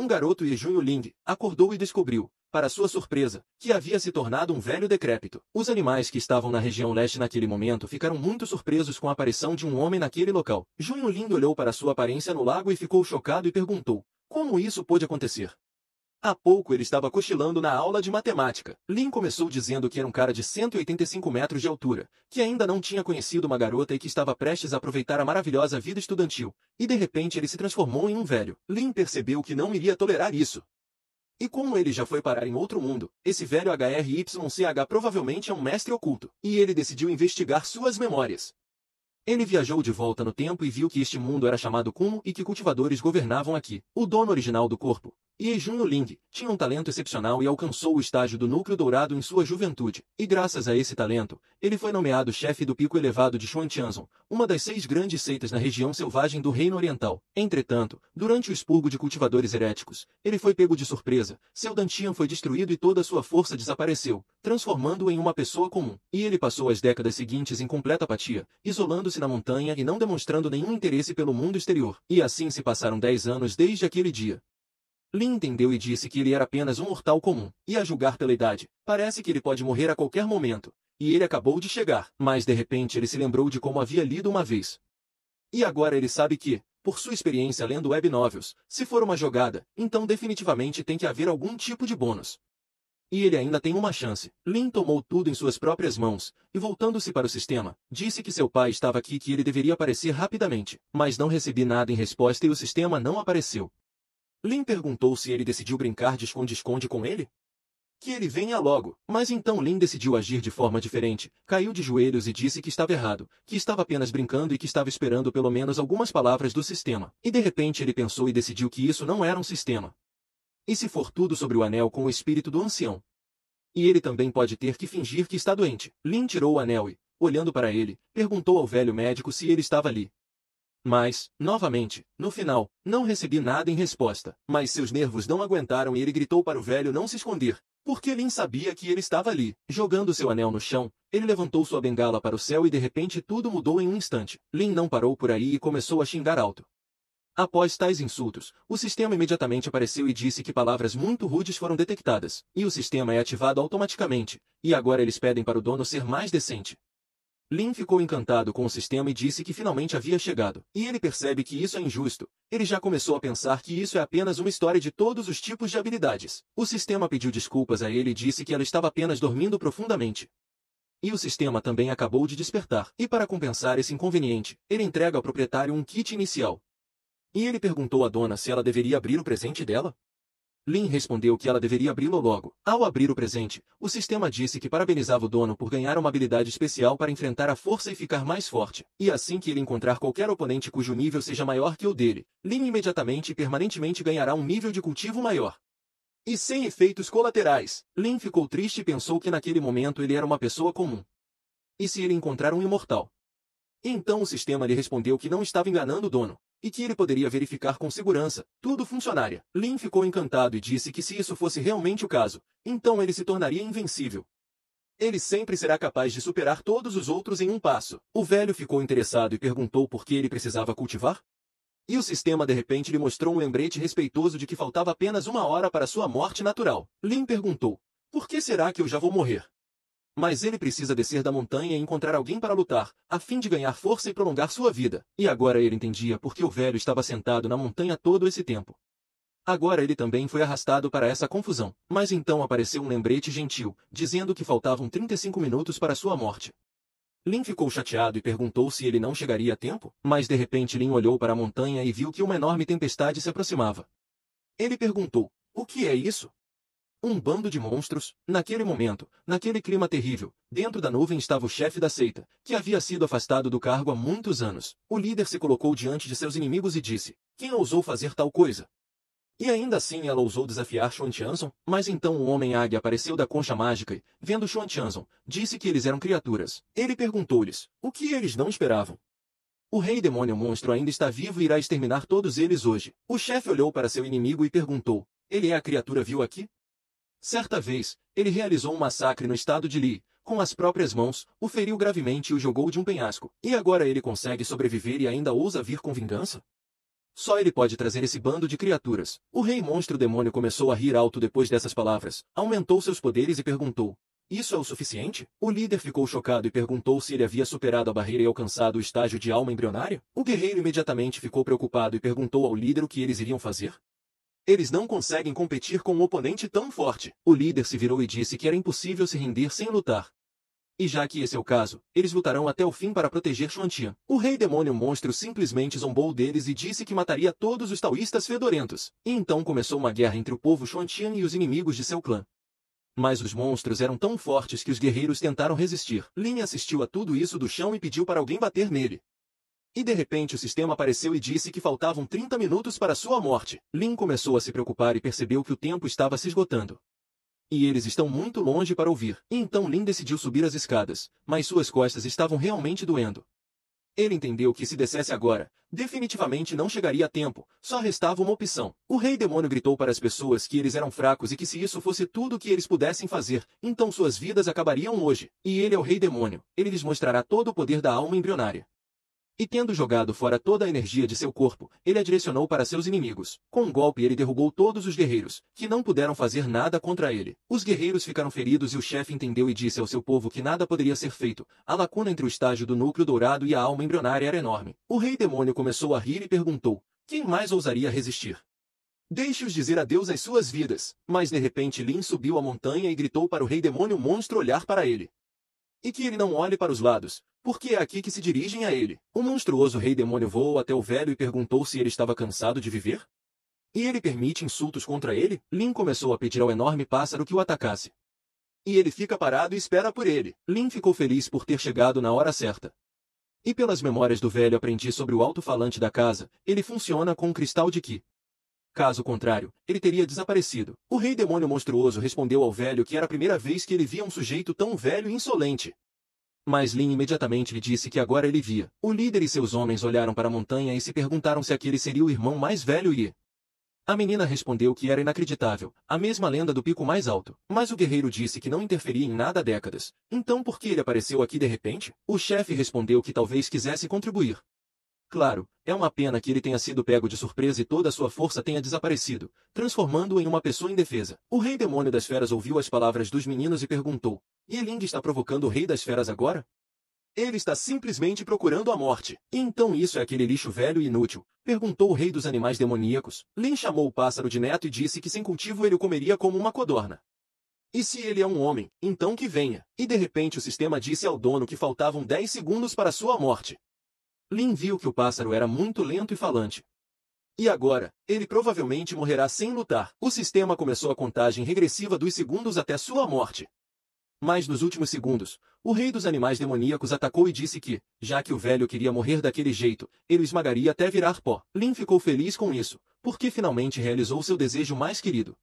um garoto e Junho Ling acordou e descobriu, para sua surpresa, que havia se tornado um velho decrépito. Os animais que estavam na região leste naquele momento ficaram muito surpresos com a aparição de um homem naquele local. Junho Ling olhou para sua aparência no lago e ficou chocado e perguntou, como isso pôde acontecer? Há pouco ele estava cochilando na aula de matemática. Lin começou dizendo que era um cara de 185 metros de altura, que ainda não tinha conhecido uma garota e que estava prestes a aproveitar a maravilhosa vida estudantil. E de repente ele se transformou em um velho. Lin percebeu que não iria tolerar isso. E como ele já foi parar em outro mundo, esse velho HRYCH provavelmente é um mestre oculto. E ele decidiu investigar suas memórias. Ele viajou de volta no tempo e viu que este mundo era chamado Kumo e que cultivadores governavam aqui. O dono original do corpo, Junho Ling, tinha um talento excepcional e alcançou o estágio do núcleo dourado em sua juventude. E graças a esse talento, ele foi nomeado chefe do pico elevado de Xuantianzong, uma das 6 grandes seitas na região selvagem do Reino Oriental. Entretanto, durante o expurgo de cultivadores heréticos, ele foi pego de surpresa, seu Dantian foi destruído e toda sua força desapareceu, transformando-o em uma pessoa comum. E ele passou as décadas seguintes em completa apatia, isolando-se na montanha e não demonstrando nenhum interesse pelo mundo exterior. E assim se passaram 10 anos desde aquele dia. Lin entendeu e disse que ele era apenas um mortal comum, e a julgar pela idade, parece que ele pode morrer a qualquer momento. E ele acabou de chegar, mas de repente ele se lembrou de como havia lido uma vez. E agora ele sabe que, por sua experiência lendo web novels, se for uma jogada, então definitivamente tem que haver algum tipo de bônus. E ele ainda tem uma chance. Lin tomou tudo em suas próprias mãos, e voltando-se para o sistema, disse que seu pai estava aqui e que ele deveria aparecer rapidamente. Mas não recebi nada em resposta e o sistema não apareceu. Lin perguntou se ele decidiu brincar de esconde-esconde com ele. Que ele venha logo. Mas então Lin decidiu agir de forma diferente, caiu de joelhos e disse que estava errado, que estava apenas brincando e que estava esperando pelo menos algumas palavras do sistema. E de repente ele pensou e decidiu que isso não era um sistema. E se for tudo sobre o anel com o espírito do ancião? E ele também pode ter que fingir que está doente. Lin tirou o anel e, olhando para ele, perguntou ao velho médico se ele estava ali. Mas, novamente, no final, não recebi nada em resposta. Mas seus nervos não aguentaram e ele gritou para o velho não se esconder, porque Lin sabia que ele estava ali. Jogando seu anel no chão, ele levantou sua bengala para o céu e de repente tudo mudou em um instante. Lin não parou por aí e começou a xingar alto. Após tais insultos, o sistema imediatamente apareceu e disse que palavras muito rudes foram detectadas, e o sistema é ativado automaticamente, e agora eles pedem para o dono ser mais decente. Lin ficou encantado com o sistema e disse que finalmente havia chegado. E ele percebe que isso é injusto. Ele já começou a pensar que isso é apenas uma história de todos os tipos de habilidades. O sistema pediu desculpas a ele e disse que ela estava apenas dormindo profundamente. E o sistema também acabou de despertar. E para compensar esse inconveniente, ele entrega ao proprietário um kit inicial. E ele perguntou à dona se ela deveria abrir o presente dela. Lin respondeu que ela deveria abri-lo logo. Ao abrir o presente, o sistema disse que parabenizava o dono por ganhar uma habilidade especial para enfrentar a força e ficar mais forte. E assim que ele encontrar qualquer oponente cujo nível seja maior que o dele, Lin imediatamente e permanentemente ganhará um nível de cultivo maior. E sem efeitos colaterais. Lin ficou triste e pensou que naquele momento ele era uma pessoa comum. E se ele encontrar um imortal? Então o sistema lhe respondeu que não estava enganando o dono, e que ele poderia verificar com segurança, tudo funcionaria. Lin ficou encantado e disse que se isso fosse realmente o caso, então ele se tornaria invencível. Ele sempre será capaz de superar todos os outros em um passo. O velho ficou interessado e perguntou por que ele precisava cultivar? E o sistema de repente lhe mostrou um lembrete respeitoso de que faltava apenas 1 hora para sua morte natural. Lin perguntou, por que será que eu já vou morrer? Mas ele precisa descer da montanha e encontrar alguém para lutar, a fim de ganhar força e prolongar sua vida. E agora ele entendia por que o velho estava sentado na montanha todo esse tempo. Agora ele também foi arrastado para essa confusão. Mas então apareceu um lembrete gentil, dizendo que faltavam 35 minutos para sua morte. Lin ficou chateado e perguntou se ele não chegaria a tempo, mas de repente Lin olhou para a montanha e viu que uma enorme tempestade se aproximava. Ele perguntou, o que é isso? Um bando de monstros. Naquele momento, naquele clima terrível, dentro da nuvem estava o chefe da seita, que havia sido afastado do cargo há muitos anos. O líder se colocou diante de seus inimigos e disse, quem ousou fazer tal coisa? E ainda assim ela ousou desafiar Xuantianzong, mas então o Homem-Águia apareceu da concha mágica e, vendo Xuantianzong, disse que eles eram criaturas. Ele perguntou-lhes, o que eles não esperavam? O Rei Demônio Monstro ainda está vivo e irá exterminar todos eles hoje. O chefe olhou para seu inimigo e perguntou, ele é a criatura viu aqui? Certa vez, ele realizou um massacre no estado de Li, com as próprias mãos, o feriu gravemente e o jogou de um penhasco. E agora ele consegue sobreviver e ainda ousa vir com vingança? Só ele pode trazer esse bando de criaturas. O rei monstro demônio começou a rir alto depois dessas palavras, aumentou seus poderes e perguntou: isso é o suficiente? O líder ficou chocado e perguntou se ele havia superado a barreira e alcançado o estágio de alma embrionária. O guerreiro imediatamente ficou preocupado e perguntou ao líder o que eles iriam fazer. Eles não conseguem competir com um oponente tão forte. O líder se virou e disse que era impossível se render sem lutar. E já que esse é o caso, eles lutarão até o fim para proteger Xuantian. O rei demônio monstro simplesmente zombou deles e disse que mataria todos os taoístas fedorentos. E então começou uma guerra entre o povo Xuantian e os inimigos de seu clã. Mas os monstros eram tão fortes que os guerreiros tentaram resistir. Lin assistiu a tudo isso do chão e pediu para alguém bater nele. E de repente o sistema apareceu e disse que faltavam 30 minutos para sua morte. Lin começou a se preocupar e percebeu que o tempo estava se esgotando. E eles estão muito longe para ouvir. E então Lin decidiu subir as escadas, mas suas costas estavam realmente doendo. Ele entendeu que se descesse agora, definitivamente não chegaria a tempo, só restava uma opção. O rei demônio gritou para as pessoas que eles eram fracos e que se isso fosse tudo o que eles pudessem fazer, então suas vidas acabariam hoje. E ele é o rei demônio, ele lhes mostrará todo o poder da alma embrionária. E tendo jogado fora toda a energia de seu corpo, ele a direcionou para seus inimigos. Com um golpe ele derrubou todos os guerreiros, que não puderam fazer nada contra ele. Os guerreiros ficaram feridos e o chefe entendeu e disse ao seu povo que nada poderia ser feito. A lacuna entre o estágio do núcleo dourado e a alma embrionária era enorme. O rei demônio começou a rir e perguntou: quem mais ousaria resistir? Deixe-os dizer adeus às suas vidas. Mas de repente Lin subiu a montanha e gritou para o rei demônio monstro olhar para ele. E que ele não olhe para os lados, porque é aqui que se dirigem a ele. O monstruoso rei demônio voou até o velho e perguntou se ele estava cansado de viver. E ele permite insultos contra ele? Lin começou a pedir ao enorme pássaro que o atacasse. E ele fica parado e espera por ele. Lin ficou feliz por ter chegado na hora certa. E pelas memórias do velho aprendi sobre o alto-falante da casa, ele funciona com um cristal de Qi. Caso contrário, ele teria desaparecido. O rei demônio monstruoso respondeu ao velho que era a primeira vez que ele via um sujeito tão velho e insolente. Mas Lin imediatamente lhe disse que agora ele via. O líder e seus homens olharam para a montanha e se perguntaram se aquele seria o irmão mais velho e... A menina respondeu que era inacreditável, a mesma lenda do pico mais alto. Mas o guerreiro disse que não interferia em nada há décadas. Então por que ele apareceu aqui de repente? O chefe respondeu que talvez quisesse contribuir. Claro, é uma pena que ele tenha sido pego de surpresa e toda a sua força tenha desaparecido, transformando-o em uma pessoa indefesa. O rei demônio das feras ouviu as palavras dos meninos e perguntou: e Eling está provocando o rei das feras agora? Ele está simplesmente procurando a morte. E então isso é aquele lixo velho e inútil? Perguntou o rei dos animais demoníacos. Lin chamou o pássaro de neto e disse que sem cultivo ele o comeria como uma codorna. E se ele é um homem, então que venha. E de repente o sistema disse ao dono que faltavam 10 segundos para sua morte. Lin viu que o pássaro era muito lento e falante. E agora, ele provavelmente morrerá sem lutar. O sistema começou a contagem regressiva dos segundos até sua morte. Mas nos últimos segundos, o rei dos animais demoníacos atacou e disse que, já que o velho queria morrer daquele jeito, ele o esmagaria até virar pó. Lin ficou feliz com isso, porque finalmente realizou seu desejo mais querido.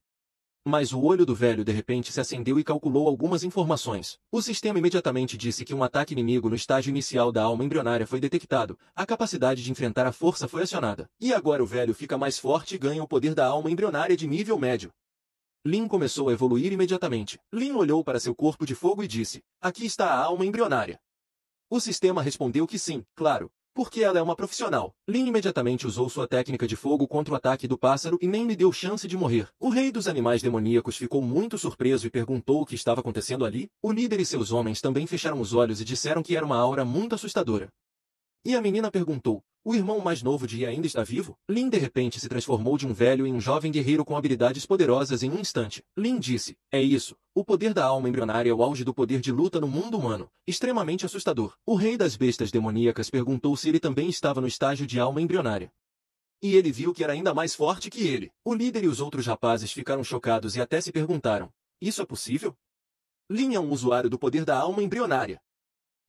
Mas o olho do velho de repente se acendeu e calculou algumas informações. O sistema imediatamente disse que um ataque inimigo no estágio inicial da alma embrionária foi detectado, a capacidade de enfrentar a força foi acionada. E agora o velho fica mais forte e ganha o poder da alma embrionária de nível médio. Lin começou a evoluir imediatamente. Lin olhou para seu corpo de fogo e disse: aqui está a alma embrionária. O sistema respondeu que sim, claro, porque ela é uma profissional. Lin imediatamente usou sua técnica de fogo contra o ataque do pássaro e nem lhe deu chance de morrer. O rei dos animais demoníacos ficou muito surpreso e perguntou o que estava acontecendo ali. O líder e seus homens também fecharam os olhos e disseram que era uma aura muito assustadora. E a menina perguntou: o irmão mais novo de Yi ainda está vivo? Lin de repente se transformou de um velho em um jovem guerreiro com habilidades poderosas em um instante. Lin disse: é isso, o poder da alma embrionária é o auge do poder de luta no mundo humano, extremamente assustador. O rei das bestas demoníacas perguntou se ele também estava no estágio de alma embrionária. E ele viu que era ainda mais forte que ele. O líder e os outros rapazes ficaram chocados e até se perguntaram: isso é possível? Lin é um usuário do poder da alma embrionária.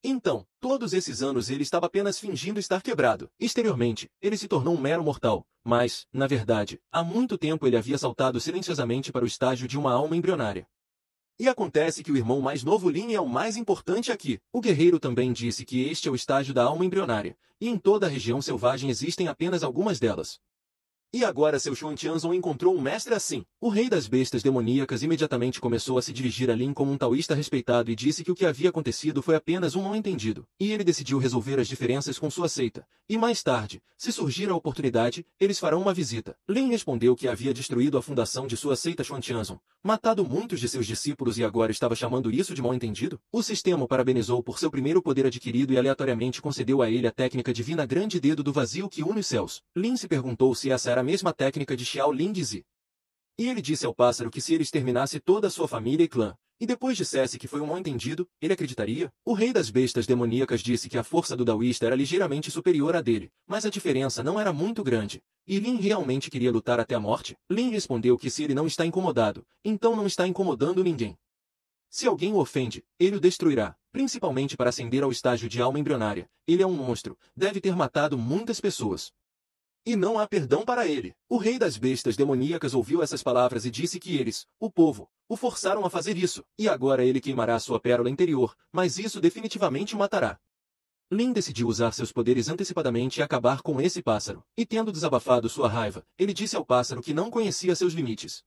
Então, todos esses anos ele estava apenas fingindo estar quebrado. Exteriormente, ele se tornou um mero mortal, mas, na verdade, há muito tempo ele havia saltado silenciosamente para o estágio de uma alma embrionária. E acontece que o irmão mais novo Lin é o mais importante aqui. O guerreiro também disse que este é o estágio da alma embrionária, e em toda a região selvagem existem apenas algumas delas. E agora seu Xuantianzong encontrou um mestre assim. O rei das bestas demoníacas imediatamente começou a se dirigir a Lin como um taoísta respeitado e disse que o que havia acontecido foi apenas um mal-entendido. E ele decidiu resolver as diferenças com sua seita. E mais tarde, se surgir a oportunidade, eles farão uma visita. Lin respondeu que havia destruído a fundação de sua seita Xuantianzong, matado muitos de seus discípulos e agora estava chamando isso de mal-entendido? O sistema o parabenizou por seu primeiro poder adquirido e aleatoriamente concedeu a ele a técnica divina grande dedo do vazio que une os céus. Lin se perguntou se essa era a mesma técnica de Xiao Lin de Zi. E ele disse ao pássaro que se ele exterminasse toda a sua família e clã, e depois dissesse que foi um mal-entendido, ele acreditaria? O rei das bestas demoníacas disse que a força do daoísta era ligeiramente superior à dele, mas a diferença não era muito grande. E Lin realmente queria lutar até a morte? Lin respondeu que se ele não está incomodado, então não está incomodando ninguém. Se alguém o ofende, ele o destruirá, principalmente para ascender ao estágio de alma embrionária. Ele é um monstro, deve ter matado muitas pessoas. E não há perdão para ele. O rei das bestas demoníacas ouviu essas palavras e disse que eles, o povo, o forçaram a fazer isso. E agora ele queimará sua pérola interior, mas isso definitivamente o matará. Lin decidiu usar seus poderes antecipadamente e acabar com esse pássaro. E tendo desabafado sua raiva, ele disse ao pássaro que não conhecia seus limites.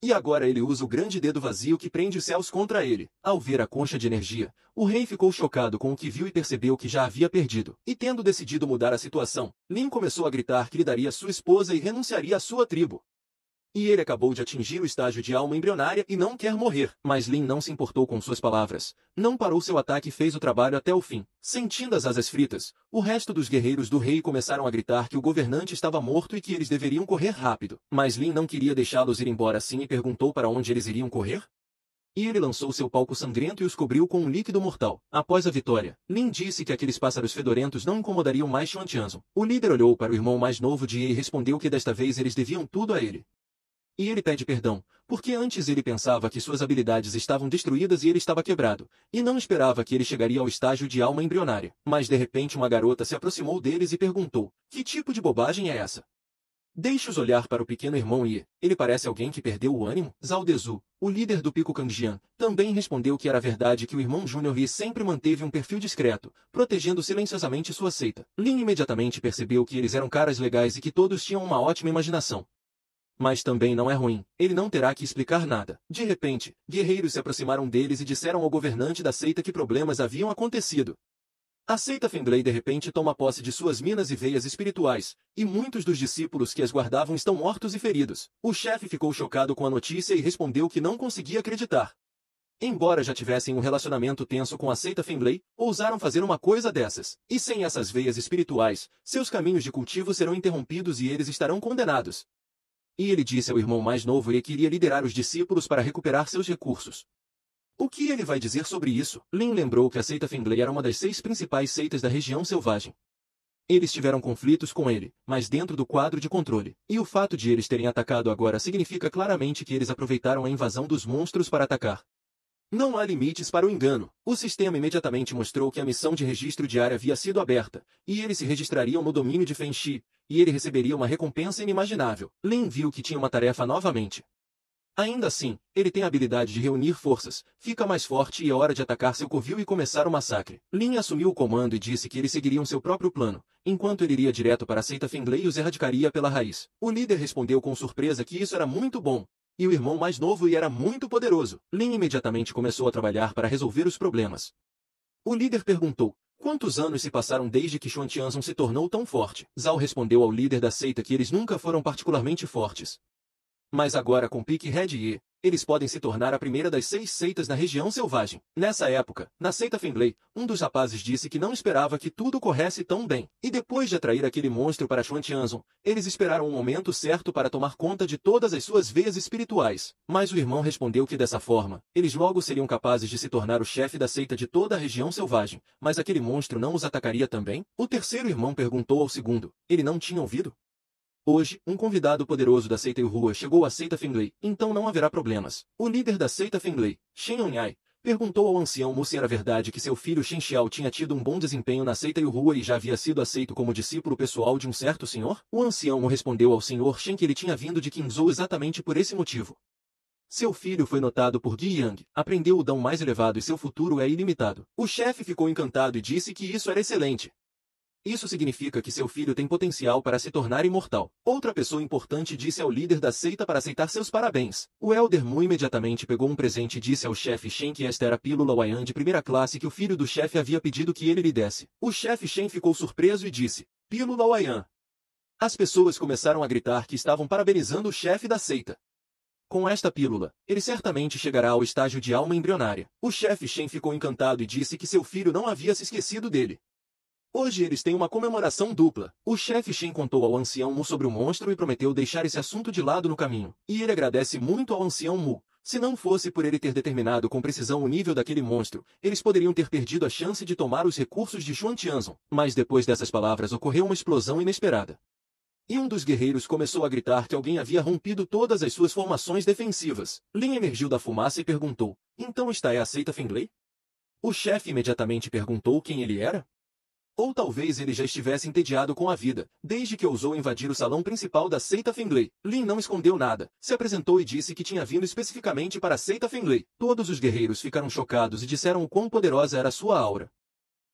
E agora ele usa o grande dedo vazio que prende os céus contra ele. Ao ver a concha de energia, o rei ficou chocado com o que viu e percebeu que já havia perdido. E tendo decidido mudar a situação, Lin começou a gritar que lhe daria sua esposa e renunciaria à sua tribo. E ele acabou de atingir o estágio de alma embrionária e não quer morrer. Mas Lin não se importou com suas palavras. Não parou seu ataque e fez o trabalho até o fim. Sentindo as asas fritas, o resto dos guerreiros do rei começaram a gritar que o governante estava morto e que eles deveriam correr rápido. Mas Lin não queria deixá-los ir embora assim e perguntou para onde eles iriam correr. E ele lançou seu palco sangrento e os cobriu com um líquido mortal. Após a vitória, Lin disse que aqueles pássaros fedorentos não incomodariam mais Xuantianzong. O líder olhou para o irmão mais novo de Ye e respondeu que desta vez eles deviam tudo a ele. E ele pede perdão, porque antes ele pensava que suas habilidades estavam destruídas e ele estava quebrado, e não esperava que ele chegaria ao estágio de alma embrionária. Mas de repente uma garota se aproximou deles e perguntou, que tipo de bobagem é essa? Deixe-os olhar para o pequeno irmão Ye, ele parece alguém que perdeu o ânimo? Zhao Dezu, o líder do Pico Kangjian, também respondeu que era verdade que o irmão Júnior Ye sempre manteve um perfil discreto, protegendo silenciosamente sua seita. Lin imediatamente percebeu que eles eram caras legais e que todos tinham uma ótima imaginação. Mas também não é ruim, ele não terá que explicar nada. De repente, guerreiros se aproximaram deles e disseram ao governante da seita que problemas haviam acontecido. A seita Fenglei de repente toma posse de suas minas e veias espirituais, e muitos dos discípulos que as guardavam estão mortos e feridos. O chefe ficou chocado com a notícia e respondeu que não conseguia acreditar. Embora já tivessem um relacionamento tenso com a seita Fenglei, ousaram fazer uma coisa dessas. E sem essas veias espirituais, seus caminhos de cultivo serão interrompidos e eles estarão condenados. E ele disse ao irmão mais novo que iria liderar os discípulos para recuperar seus recursos. O que ele vai dizer sobre isso? Lin lembrou que a seita Fenglei era uma das 6 principais seitas da região selvagem. Eles tiveram conflitos com ele, mas dentro do quadro de controle. E o fato de eles terem atacado agora significa claramente que eles aproveitaram a invasão dos monstros para atacar. Não há limites para o engano. O sistema imediatamente mostrou que a missão de registro diária havia sido aberta, e eles se registrariam no domínio de Fenxi, e ele receberia uma recompensa inimaginável. Lin viu que tinha uma tarefa novamente. Ainda assim, ele tem a habilidade de reunir forças, fica mais forte e é hora de atacar seu covil e começar o massacre. Lin assumiu o comando e disse que eles seguiriam seu próprio plano, enquanto ele iria direto para a seita Fenglei e os erradicaria pela raiz. O líder respondeu com surpresa que isso era muito bom. E o irmão mais novo era muito poderoso. Lin imediatamente começou a trabalhar para resolver os problemas. O líder perguntou, quantos anos se passaram desde que Xuantianzong se tornou tão forte? Zhao respondeu ao líder da seita que eles nunca foram particularmente fortes. Mas agora com Pique Red Ye, eles podem se tornar a primeira das 6 seitas na região selvagem. Nessa época, na seita Fenglei, um dos rapazes disse que não esperava que tudo corresse tão bem. E depois de atrair aquele monstro para Xuantianzong, eles esperaram um momento certo para tomar conta de todas as suas veias espirituais. Mas o irmão respondeu que dessa forma, eles logo seriam capazes de se tornar o chefe da seita de toda a região selvagem. Mas aquele monstro não os atacaria também? O terceiro irmão perguntou ao segundo. Ele não tinha ouvido? Hoje, um convidado poderoso da seita Yuhua chegou à seita Fenglei, então não haverá problemas. O líder da seita Fenglei, Shen Yongyai, perguntou ao ancião Mu se era verdade que seu filho Shen Xiao tinha tido um bom desempenho na seita Yuhua e já havia sido aceito como discípulo pessoal de um certo senhor. O ancião Mu respondeu ao senhor Shen que ele tinha vindo de Qinzhou exatamente por esse motivo. Seu filho foi notado por Di Yang, aprendeu o dão mais elevado e seu futuro é ilimitado. O chefe ficou encantado e disse que isso era excelente. Isso significa que seu filho tem potencial para se tornar imortal. Outra pessoa importante disse ao líder da seita para aceitar seus parabéns. O Elder Mu imediatamente pegou um presente e disse ao chefe Shen que esta era a pílula Waian de primeira classe que o filho do chefe havia pedido que ele lhe desse. O chefe Shen ficou surpreso e disse: Pílula Waian. As pessoas começaram a gritar que estavam parabenizando o chefe da seita. Com esta pílula, ele certamente chegará ao estágio de alma embrionária. O chefe Shen ficou encantado e disse que seu filho não havia se esquecido dele. Hoje eles têm uma comemoração dupla. O chefe Shen contou ao ancião Mu sobre o monstro e prometeu deixar esse assunto de lado no caminho. E ele agradece muito ao ancião Mu. Se não fosse por ele ter determinado com precisão o nível daquele monstro, eles poderiam ter perdido a chance de tomar os recursos de Xuantianzong. Mas depois dessas palavras ocorreu uma explosão inesperada. E um dos guerreiros começou a gritar que alguém havia rompido todas as suas formações defensivas. Lin emergiu da fumaça e perguntou: Então esta é a seita Fenglei? O chefe imediatamente perguntou quem ele era. Ou talvez ele já estivesse entediado com a vida, desde que ousou invadir o salão principal da seita Fenglei. Lin não escondeu nada, se apresentou e disse que tinha vindo especificamente para a seita Fenglei. Todos os guerreiros ficaram chocados e disseram o quão poderosa era sua aura.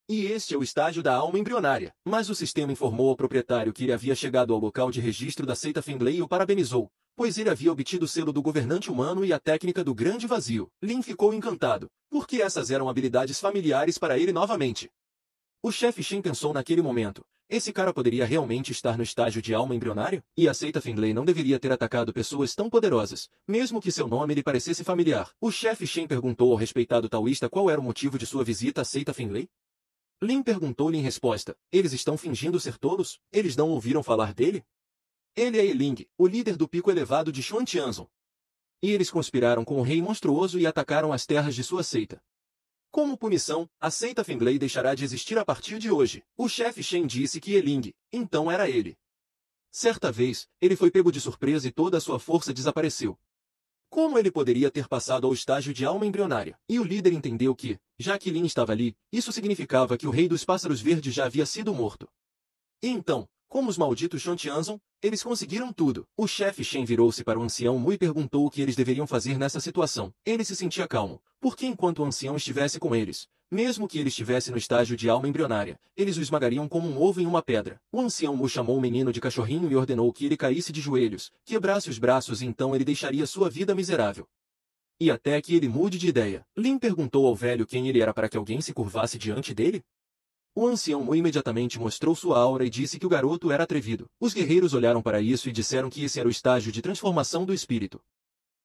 E este é o estágio da alma embrionária. Mas o sistema informou ao proprietário que ele havia chegado ao local de registro da seita Fenglei e o parabenizou, pois ele havia obtido o selo do governante humano e a técnica do grande vazio. Lin ficou encantado, porque essas eram habilidades familiares para ele novamente. O chefe Shen pensou naquele momento: esse cara poderia realmente estar no estágio de alma embrionária? E a seita Fenglei não deveria ter atacado pessoas tão poderosas, mesmo que seu nome lhe parecesse familiar. O chefe Shen perguntou ao respeitado taoísta qual era o motivo de sua visita à seita Fenglei. Lin perguntou-lhe em resposta: eles estão fingindo ser tolos? Eles não ouviram falar dele? Ele é Eling, o líder do pico elevado de Xuantianzong. E eles conspiraram com o rei monstruoso e atacaram as terras de sua seita. Como punição, a seita Fenglei deixará de existir a partir de hoje. O chefe Shen disse que Eling, então era ele. Certa vez, ele foi pego de surpresa e toda a sua força desapareceu. Como ele poderia ter passado ao estágio de alma embrionária? E o líder entendeu que, já que Lin estava ali, isso significava que o rei dos pássaros verdes já havia sido morto. E então, como os malditos Xuantianzong, eles conseguiram tudo. O chefe Shen virou-se para o ancião Mu e perguntou o que eles deveriam fazer nessa situação. Ele se sentia calmo, porque enquanto o ancião estivesse com eles, mesmo que ele estivesse no estágio de alma embrionária, eles o esmagariam como um ovo em uma pedra. O ancião Mu chamou o menino de cachorrinho e ordenou que ele caísse de joelhos, quebrasse os braços e então ele deixaria sua vida miserável. E até que ele mude de ideia. Lin perguntou ao velho quem ele era para que alguém se curvasse diante dele. O ancião Mu imediatamente mostrou sua aura e disse que o garoto era atrevido. Os guerreiros olharam para isso e disseram que esse era o estágio de transformação do espírito.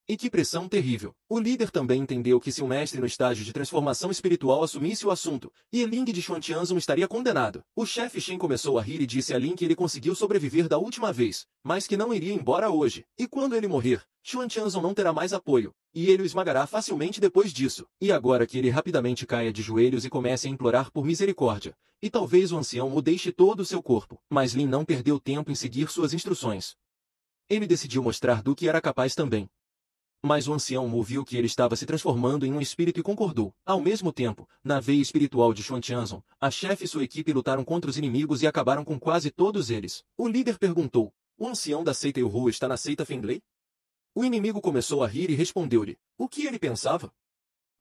E que pressão terrível. O líder também entendeu que se o mestre no estágio de transformação espiritual assumisse o assunto, Eling de Xuantianzong estaria condenado. O chefe Shen começou a rir e disse a Lin que ele conseguiu sobreviver da última vez, mas que não iria embora hoje. E quando ele morrer, Xuantianzong não terá mais apoio, e ele o esmagará facilmente depois disso. E agora que ele rapidamente caia de joelhos e comece a implorar por misericórdia, e talvez o ancião Mu deixe todo o seu corpo. Mas Lin não perdeu tempo em seguir suas instruções. Ele decidiu mostrar do que era capaz também. Mas o ancião Mu viu que ele estava se transformando em um espírito e concordou. Ao mesmo tempo, na veia espiritual de Xuantianzong, a chefe e sua equipe lutaram contra os inimigos e acabaram com quase todos eles. O líder perguntou: o ancião da seita Yuhu está na seita Fenglei? O inimigo começou a rir e respondeu-lhe: o que ele pensava?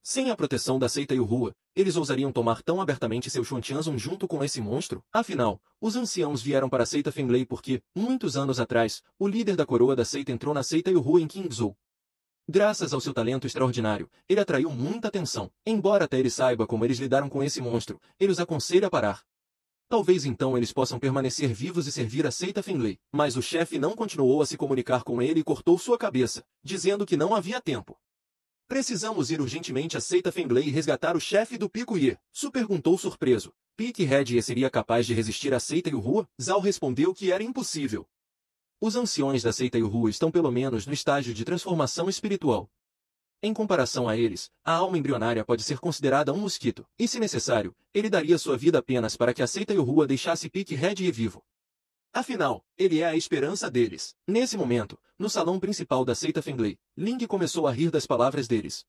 Sem a proteção da seita Yuhu, eles ousariam tomar tão abertamente seu Xuantianzong junto com esse monstro? Afinal, os anciãos vieram para a seita Fenglei porque, muitos anos atrás, o líder da coroa da seita entrou na seita Yuhu em Qingzhou. Graças ao seu talento extraordinário, ele atraiu muita atenção. Embora até ele saiba como eles lidaram com esse monstro, ele os aconselha a parar. Talvez então eles possam permanecer vivos e servir a seita Fenglei. Mas o chefe não continuou a se comunicar com ele e cortou sua cabeça, dizendo que não havia tempo. Precisamos ir urgentemente à seita Fenglei e resgatar o chefe do Pico Ye. Su perguntou surpreso. Pique Red seria capaz de resistir à seita Yuhua? Zhao respondeu que era impossível. Os anciões da seita Yuhu estão pelo menos no estágio de transformação espiritual. Em comparação a eles, a alma embrionária pode ser considerada um mosquito, e se necessário, ele daria sua vida apenas para que a seita Yuhu deixasse Pique Red vivo. Afinal, ele é a esperança deles. Nesse momento, no salão principal da seita Fenglei, Ling começou a rir das palavras deles.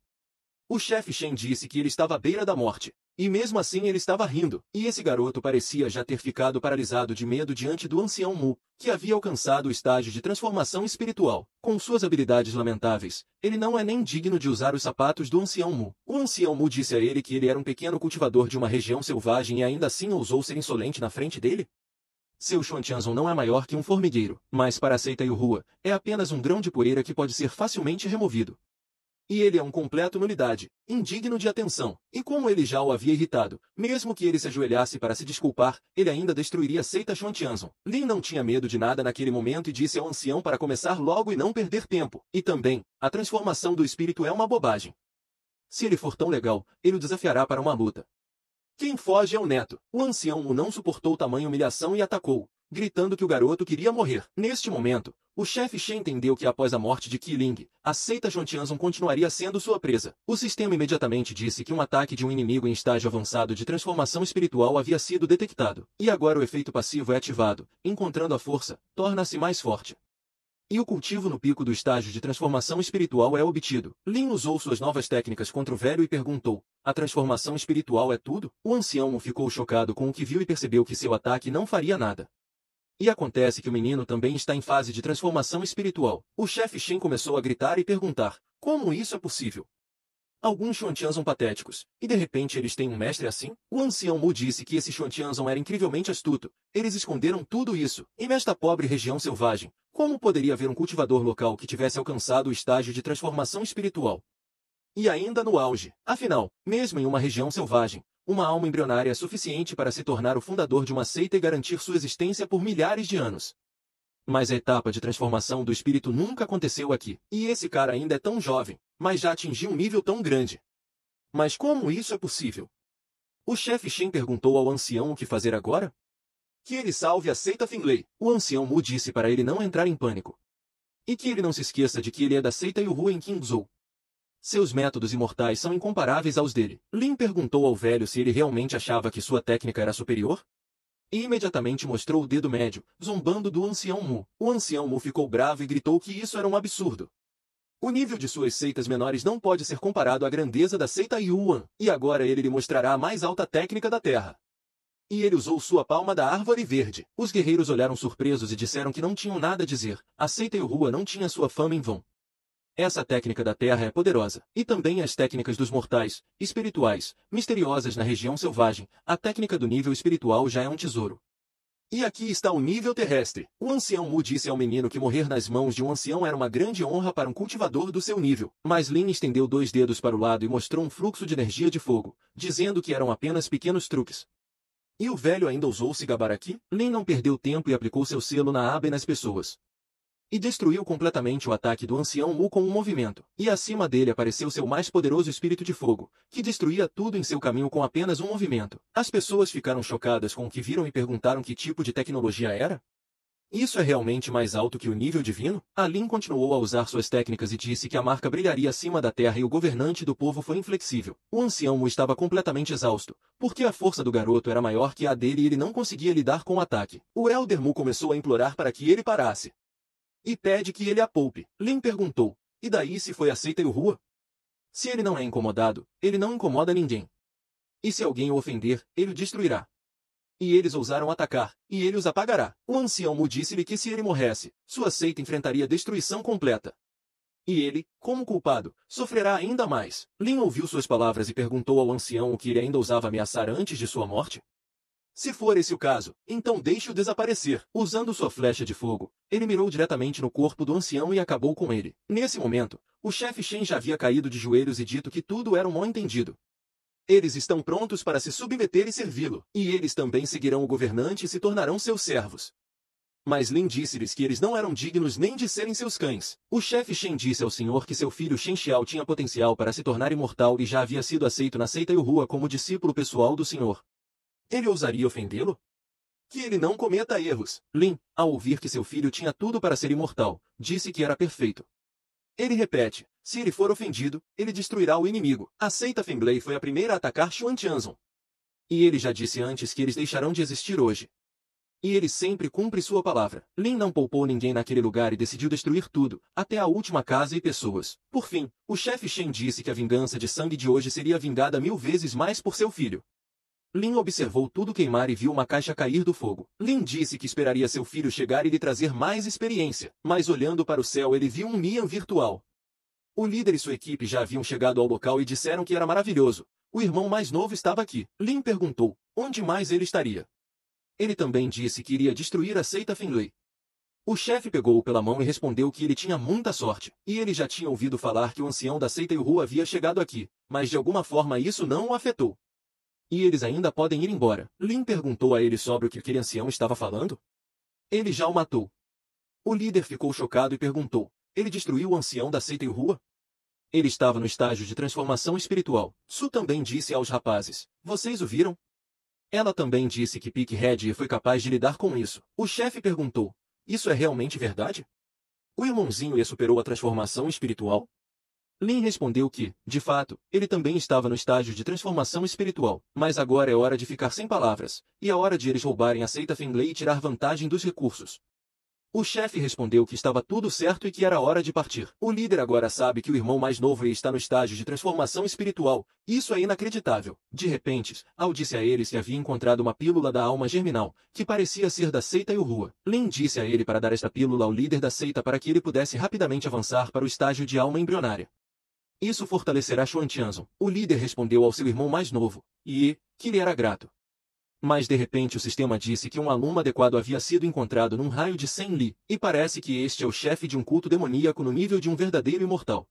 O chefe Shen disse que ele estava à beira da morte. E mesmo assim ele estava rindo, e esse garoto parecia já ter ficado paralisado de medo diante do ancião Mu, que havia alcançado o estágio de transformação espiritual. Com suas habilidades lamentáveis, ele não é nem digno de usar os sapatos do ancião Mu. O ancião Mu disse a ele que ele era um pequeno cultivador de uma região selvagem e ainda assim ousou ser insolente na frente dele? Seu Xuantianzong não é maior que um formigueiro, mas para a seita Yuhua, é apenas um grão de poeira que pode ser facilmente removido. E ele é um completo nulidade, indigno de atenção, e como ele já o havia irritado, mesmo que ele se ajoelhasse para se desculpar, ele ainda destruiria a seita Xuantianzong. Lin não tinha medo de nada naquele momento e disse ao ancião para começar logo e não perder tempo. E também, a transformação do espírito é uma bobagem. Se ele for tão legal, ele o desafiará para uma luta. Quem foge é o neto. O ancião Mu não suportou tamanha humilhação e atacou, gritando que o garoto queria morrer. Neste momento, o chefe Shen entendeu que após a morte de Qi Ling, a seita Xuantianzong continuaria sendo sua presa. O sistema imediatamente disse que um ataque de um inimigo em estágio avançado de transformação espiritual havia sido detectado. E agora o efeito passivo é ativado, encontrando a força, torna-se mais forte. E o cultivo no pico do estágio de transformação espiritual é obtido. Lin usou suas novas técnicas contra o velho e perguntou, a transformação espiritual é tudo? O ancião ficou chocado com o que viu e percebeu que seu ataque não faria nada. E acontece que o menino também está em fase de transformação espiritual. O chefe Shen começou a gritar e perguntar, como isso é possível? Alguns Xuantianzong patéticos, e de repente eles têm um mestre assim? O ancião Mu disse que esse Xuantianzong era incrivelmente astuto. Eles esconderam tudo isso. E nesta pobre região selvagem, como poderia haver um cultivador local que tivesse alcançado o estágio de transformação espiritual? E ainda no auge. Afinal, mesmo em uma região selvagem, uma alma embrionária é suficiente para se tornar o fundador de uma seita e garantir sua existência por milhares de anos. Mas a etapa de transformação do espírito nunca aconteceu aqui. E esse cara ainda é tão jovem, mas já atingiu um nível tão grande. Mas como isso é possível? O chefe Shen perguntou ao ancião o que fazer agora? Que ele salve a seita Finlay. O ancião Mu disse para ele não entrar em pânico. E que ele não se esqueça de que ele é da seita Yuhua em Qingzhou. Seus métodos imortais são incomparáveis aos dele. Lin perguntou ao velho se ele realmente achava que sua técnica era superior? E imediatamente mostrou o dedo médio, zombando do ancião Mu. O ancião Mu ficou bravo e gritou que isso era um absurdo. O nível de suas seitas menores não pode ser comparado à grandeza da seita Yuan, e agora ele lhe mostrará a mais alta técnica da Terra. E ele usou sua palma da árvore verde. Os guerreiros olharam surpresos e disseram que não tinham nada a dizer. A seita Yuhua não tinha sua fama em vão. Essa técnica da Terra é poderosa, e também as técnicas dos mortais, espirituais, misteriosas na região selvagem. A técnica do nível espiritual já é um tesouro. E aqui está o nível terrestre. O ancião Mu disse ao menino que morrer nas mãos de um ancião era uma grande honra para um cultivador do seu nível. Mas Lin estendeu 2 dedos para o lado e mostrou um fluxo de energia de fogo, dizendo que eram apenas pequenos truques. E o velho ainda ousou se gabar aqui? Lin não perdeu tempo e aplicou seu selo na aba e nas pessoas. E destruiu completamente o ataque do ancião Mu com um movimento. E acima dele apareceu seu mais poderoso espírito de fogo, que destruía tudo em seu caminho com apenas um movimento. As pessoas ficaram chocadas com o que viram e perguntaram que tipo de tecnologia era. Isso é realmente mais alto que o nível divino? A Lin continuou a usar suas técnicas e disse que a marca brilharia acima da terra e o governante do povo foi inflexível. O ancião Mu estava completamente exausto, porque a força do garoto era maior que a dele e ele não conseguia lidar com o ataque. O Elder Mu começou a implorar para que ele parasse. E pede que ele a poupe. Lin perguntou, e daí se foi aceita Yuhua? Se ele não é incomodado, ele não incomoda ninguém. E se alguém o ofender, ele o destruirá. E eles ousaram atacar, e ele os apagará. O ancião Mu disse-lhe que se ele morresse, sua seita enfrentaria destruição completa. E ele, como culpado, sofrerá ainda mais. Lin ouviu suas palavras e perguntou ao ancião o que ele ainda ousava ameaçar antes de sua morte. Se for esse o caso, então deixe-o desaparecer. Usando sua flecha de fogo, ele mirou diretamente no corpo do ancião e acabou com ele. Nesse momento, o chefe Shen já havia caído de joelhos e dito que tudo era um mal-entendido. Eles estão prontos para se submeter e servi-lo, e eles também seguirão o governante e se tornarão seus servos. Mas Lin disse-lhes que eles não eram dignos nem de serem seus cães. O chefe Shen disse ao senhor que seu filho Shen Xiao tinha potencial para se tornar imortal e já havia sido aceito na seita Yuhua como discípulo pessoal do senhor. Ele ousaria ofendê-lo? Que ele não cometa erros. Lin, ao ouvir que seu filho tinha tudo para ser imortal, disse que era perfeito. Ele repete, se ele for ofendido, ele destruirá o inimigo. A seita Finlay foi a primeira a atacar Xuantianzong. E ele já disse antes que eles deixarão de existir hoje. E ele sempre cumpre sua palavra. Lin não poupou ninguém naquele lugar e decidiu destruir tudo, até a última casa e pessoas. Por fim, o chefe Shen disse que a vingança de sangue de hoje seria vingada 1000 vezes mais por seu filho. Lin observou tudo queimar e viu uma caixa cair do fogo. Lin disse que esperaria seu filho chegar e lhe trazer mais experiência, mas olhando para o céu ele viu um Mian virtual. O líder e sua equipe já haviam chegado ao local e disseram que era maravilhoso. O irmão mais novo estava aqui. Lin perguntou, onde mais ele estaria? Ele também disse que iria destruir a seita Finlay. O chefe pegou-o pela mão e respondeu que ele tinha muita sorte, e ele já tinha ouvido falar que o ancião da seita Yuhu havia chegado aqui, mas de alguma forma isso não o afetou. E eles ainda podem ir embora. Lin perguntou a ele sobre o que aquele ancião estava falando. Ele já o matou. O líder ficou chocado e perguntou, ele destruiu o ancião da seita Yuhu? Ele estava no estágio de transformação espiritual. Su também disse aos rapazes, vocês o viram? Ela também disse que Pique Red foi capaz de lidar com isso. O chefe perguntou, isso é realmente verdade? O irmãozinho superou a transformação espiritual? Lin respondeu que, de fato, ele também estava no estágio de transformação espiritual, mas agora é hora de ficar sem palavras, e é hora de eles roubarem a seita Finlay e tirar vantagem dos recursos. O chefe respondeu que estava tudo certo e que era hora de partir. O líder agora sabe que o irmão mais novo está no estágio de transformação espiritual. Isso é inacreditável. De repente, Ao disse a eles que havia encontrado uma pílula da alma germinal, que parecia ser da seita Yuhua. Lin disse a ele para dar esta pílula ao líder da seita para que ele pudesse rapidamente avançar para o estágio de alma embrionária. Isso fortalecerá Xuan Tianzong. O líder respondeu ao seu irmão mais novo, que lhe era grato. Mas de repente o sistema disse que um aluno adequado havia sido encontrado num raio de 100 li, e parece que este é o chefe de um culto demoníaco no nível de um verdadeiro imortal.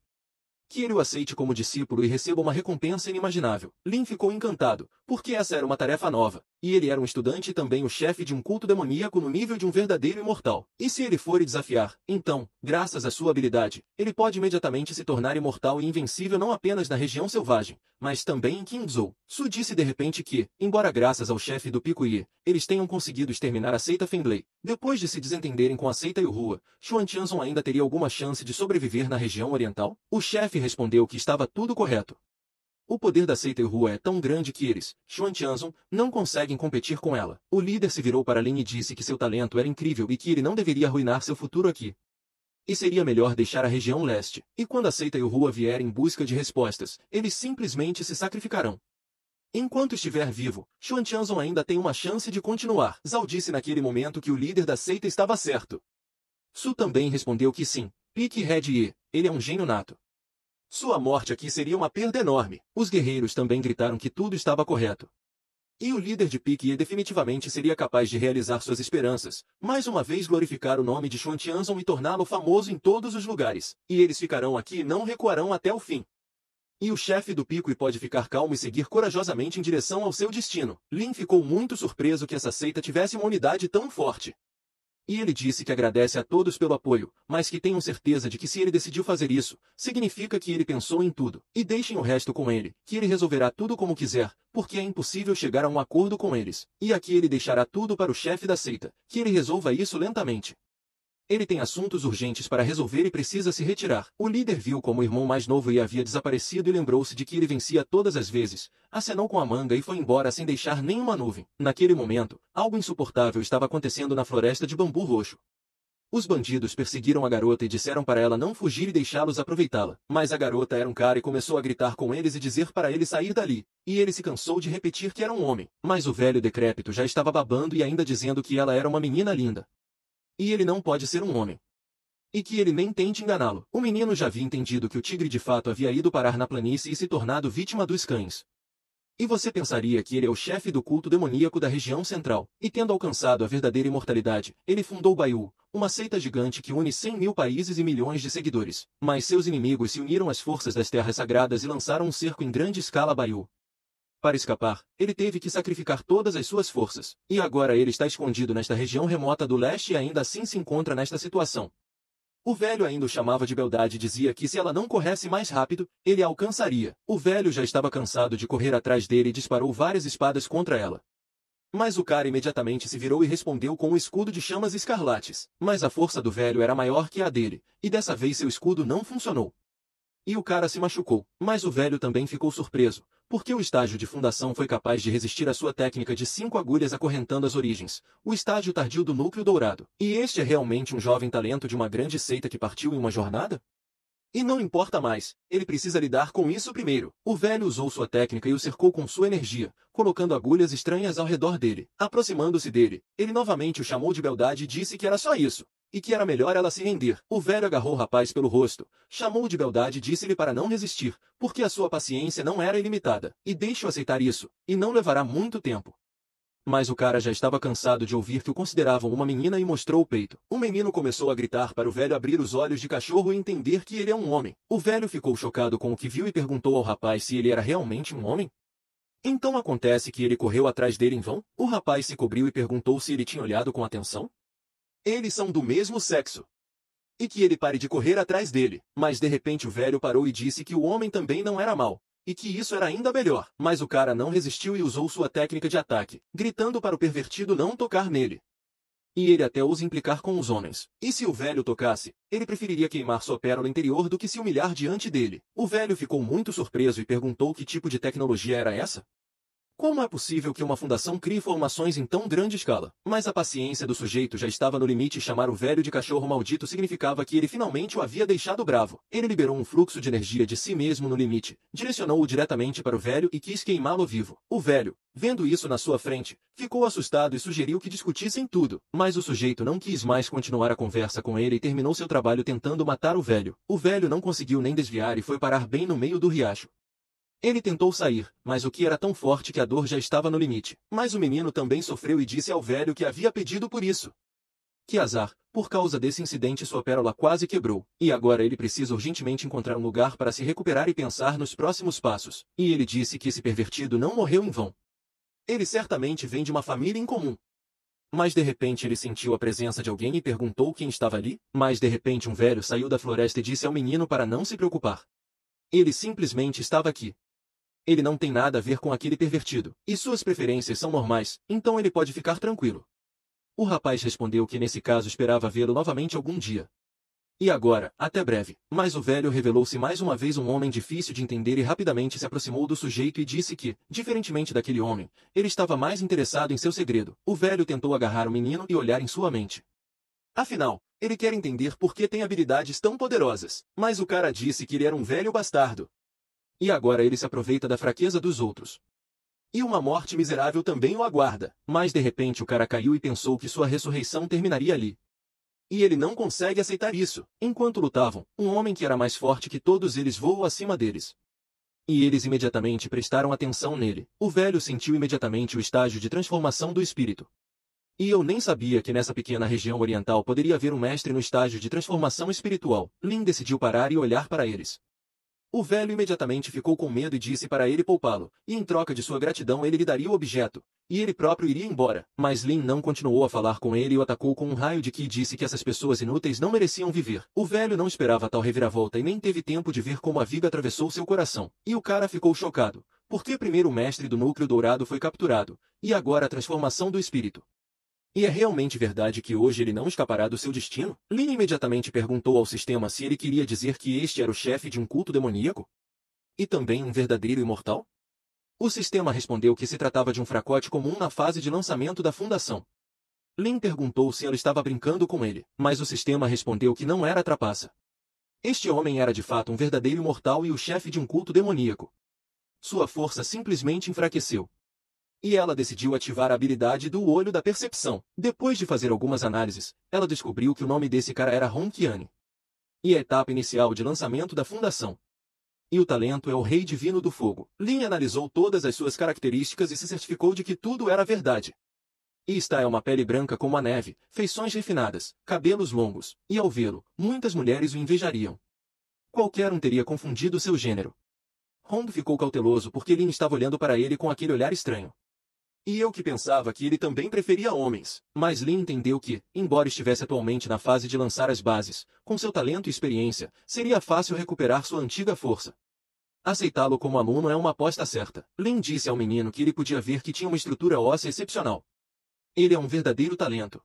Que ele o aceite como discípulo e receba uma recompensa inimaginável. Lin ficou encantado, porque essa era uma tarefa nova, e ele era um estudante e também o chefe de um culto demoníaco no nível de um verdadeiro imortal. E se ele for e desafiar, então, graças à sua habilidade, ele pode imediatamente se tornar imortal e invencível não apenas na região selvagem, mas também em Qingzhou. Su disse de repente que, embora graças ao chefe do Pico Yi, eles tenham conseguido exterminar a seita Finlay, depois de se desentenderem com a seita Yuhua, Xuan Tianzong ainda teria alguma chance de sobreviver na região oriental? O chefe respondeu que estava tudo correto. O poder da seita Yuhua é tão grande que eles, Xuan Tianzong, não conseguem competir com ela. O líder se virou para Lin e disse que seu talento era incrível e que ele não deveria arruinar seu futuro aqui. E seria melhor deixar a região leste. E quando a seita Yuhua vier em busca de respostas, eles simplesmente se sacrificarão. Enquanto estiver vivo, Xuan Tianzong ainda tem uma chance de continuar. Zhao disse naquele momento que o líder da seita estava certo. Su também respondeu que sim, Pique Red ele é um gênio nato. Sua morte aqui seria uma perda enorme. Os guerreiros também gritaram que tudo estava correto. E o líder de Pique definitivamente seria capaz de realizar suas esperanças, mais uma vez glorificar o nome de Xuan Tianzong e torná-lo famoso em todos os lugares. E eles ficarão aqui e não recuarão até o fim. E o chefe do Pico pode ficar calmo e seguir corajosamente em direção ao seu destino. Lin ficou muito surpreso que essa seita tivesse uma unidade tão forte. E ele disse que agradece a todos pelo apoio, mas que tenham certeza de que se ele decidiu fazer isso, significa que ele pensou em tudo. E deixem o resto com ele, que ele resolverá tudo como quiser, porque é impossível chegar a um acordo com eles. E aqui ele deixará tudo para o chefe da seita, que ele resolva isso lentamente. Ele tem assuntos urgentes para resolver e precisa se retirar. O líder viu como o irmão mais novo havia desaparecido e lembrou-se de que ele vencia todas as vezes, acenou com a manga e foi embora sem deixar nenhuma nuvem. Naquele momento, algo insuportável estava acontecendo na floresta de bambu roxo. Os bandidos perseguiram a garota e disseram para ela não fugir e deixá-los aproveitá-la. Mas a garota era um cara e começou a gritar com eles e dizer para ele sair dali. E ele se cansou de repetir que era um homem. Mas o velho decrépito já estava babando e ainda dizendo que ela era uma menina linda. E ele não pode ser um homem. E que ele nem tente enganá-lo. O menino já havia entendido que o tigre de fato havia ido parar na planície e se tornado vítima dos cães. E você pensaria que ele é o chefe do culto demoníaco da região central. E tendo alcançado a verdadeira imortalidade, ele fundou Baiu, uma seita gigante que une 100.000 países e milhões de seguidores. Mas seus inimigos se uniram às forças das terras sagradas e lançaram um cerco em grande escala a Baiu. Para escapar, ele teve que sacrificar todas as suas forças. E agora ele está escondido nesta região remota do leste e ainda assim se encontra nesta situação. O velho ainda o chamava de beldade e dizia que se ela não corresse mais rápido, ele a alcançaria. O velho já estava cansado de correr atrás dele e disparou várias espadas contra ela. Mas o cara imediatamente se virou e respondeu com um escudo de chamas escarlates. Mas a força do velho era maior que a dele, e dessa vez seu escudo não funcionou. E o cara se machucou, mas o velho também ficou surpreso, porque o estágio de fundação foi capaz de resistir à sua técnica de 5 agulhas acorrentando as origens, o estágio tardio do núcleo dourado. E este é realmente um jovem talento de uma grande seita que partiu em uma jornada? E não importa mais, ele precisa lidar com isso primeiro. O velho usou sua técnica e o cercou com sua energia, colocando agulhas estranhas ao redor dele. Aproximando-se dele, ele novamente o chamou de beldade e disse que era só isso, e que era melhor ela se render. O velho agarrou o rapaz pelo rosto, chamou-o de beldade e disse-lhe para não resistir, porque a sua paciência não era ilimitada, e deixe-o aceitar isso, e não levará muito tempo. Mas o cara já estava cansado de ouvir que o consideravam uma menina e mostrou o peito. O menino começou a gritar para o velho abrir os olhos de cachorro e entender que ele é um homem. O velho ficou chocado com o que viu e perguntou ao rapaz se ele era realmente um homem. Então acontece que ele correu atrás dele em vão? O rapaz se cobriu e perguntou se ele tinha olhado com atenção. Eles são do mesmo sexo. E que ele pare de correr atrás dele. Mas de repente o velho parou e disse que o homem também não era mau. E que isso era ainda melhor. Mas o cara não resistiu e usou sua técnica de ataque, gritando para o pervertido não tocar nele. E ele até ousa implicar com os homens. E se o velho tocasse, ele preferiria queimar sua pérola interior do que se humilhar diante dele. O velho ficou muito surpreso e perguntou que tipo de tecnologia era essa. Como é possível que uma fundação crie formações em tão grande escala? Mas a paciência do sujeito já estava no limite e chamar o velho de cachorro maldito significava que ele finalmente o havia deixado bravo. Ele liberou um fluxo de energia de si mesmo no limite, direcionou-o diretamente para o velho e quis queimá-lo vivo. O velho, vendo isso na sua frente, ficou assustado e sugeriu que discutissem tudo. Mas o sujeito não quis mais continuar a conversa com ele e terminou seu trabalho tentando matar o velho. O velho não conseguiu nem desviar e foi parar bem no meio do riacho. Ele tentou sair, mas o que era tão forte que a dor já estava no limite. Mas o menino também sofreu e disse ao velho que havia pedido por isso. Que azar, por causa desse incidente sua pérola quase quebrou, e agora ele precisa urgentemente encontrar um lugar para se recuperar e pensar nos próximos passos. E ele disse que esse pervertido não morreu em vão. Ele certamente vem de uma família incomum. Mas de repente ele sentiu a presença de alguém e perguntou quem estava ali, mas de repente um velho saiu da floresta e disse ao menino para não se preocupar. Ele simplesmente estava aqui. Ele não tem nada a ver com aquele pervertido, e suas preferências são normais, então ele pode ficar tranquilo. O rapaz respondeu que nesse caso esperava vê-lo novamente algum dia. E agora, até breve. Mas o velho revelou-se mais uma vez um homem difícil de entender e rapidamente se aproximou do sujeito e disse que, diferentemente daquele homem, ele estava mais interessado em seu segredo. O velho tentou agarrar o menino e olhar em sua mente. Afinal, ele quer entender por que tem habilidades tão poderosas, mas o cara disse que ele era um velho bastardo. E agora ele se aproveita da fraqueza dos outros. E uma morte miserável também o aguarda. Mas de repente o cara caiu e pensou que sua ressurreição terminaria ali. E ele não consegue aceitar isso. Enquanto lutavam, um homem que era mais forte que todos eles voou acima deles. E eles imediatamente prestaram atenção nele. O velho sentiu imediatamente o estágio de transformação do espírito. E eu nem sabia que nessa pequena região oriental poderia haver um mestre no estágio de transformação espiritual. Lin decidiu parar e olhar para eles. O velho imediatamente ficou com medo e disse para ele poupá-lo, e em troca de sua gratidão ele lhe daria o objeto, e ele próprio iria embora. Mas Lin não continuou a falar com ele e o atacou com um raio de ki e disse que essas pessoas inúteis não mereciam viver. O velho não esperava tal reviravolta e nem teve tempo de ver como a viga atravessou seu coração. E o cara ficou chocado, porque primeiro o mestre do núcleo dourado foi capturado, e agora a transformação do espírito. E é realmente verdade que hoje ele não escapará do seu destino? Lin imediatamente perguntou ao sistema se ele queria dizer que este era o chefe de um culto demoníaco? E também um verdadeiro imortal? O sistema respondeu que se tratava de um fracote comum na fase de lançamento da fundação. Lin perguntou se ela estava brincando com ele, mas o sistema respondeu que não era trapaça. Este homem era de fato um verdadeiro imortal e o chefe de um culto demoníaco. Sua força simplesmente enfraqueceu. E ela decidiu ativar a habilidade do olho da percepção. Depois de fazer algumas análises, ela descobriu que o nome desse cara era Honkiane. E a etapa inicial de lançamento da fundação. E o talento é o Rei Divino do Fogo. Lin analisou todas as suas características e se certificou de que tudo era verdade. E está é uma pele branca como a neve, feições refinadas, cabelos longos, e ao vê-lo, muitas mulheres o invejariam. Qualquer um teria confundido seu gênero. Hong ficou cauteloso porque Lin estava olhando para ele com aquele olhar estranho. E eu que pensava que ele também preferia homens. Mas Lin entendeu que, embora estivesse atualmente na fase de lançar as bases, com seu talento e experiência, seria fácil recuperar sua antiga força. Aceitá-lo como aluno é uma aposta certa. Lin disse ao menino que ele podia ver que tinha uma estrutura óssea excepcional. Ele é um verdadeiro talento.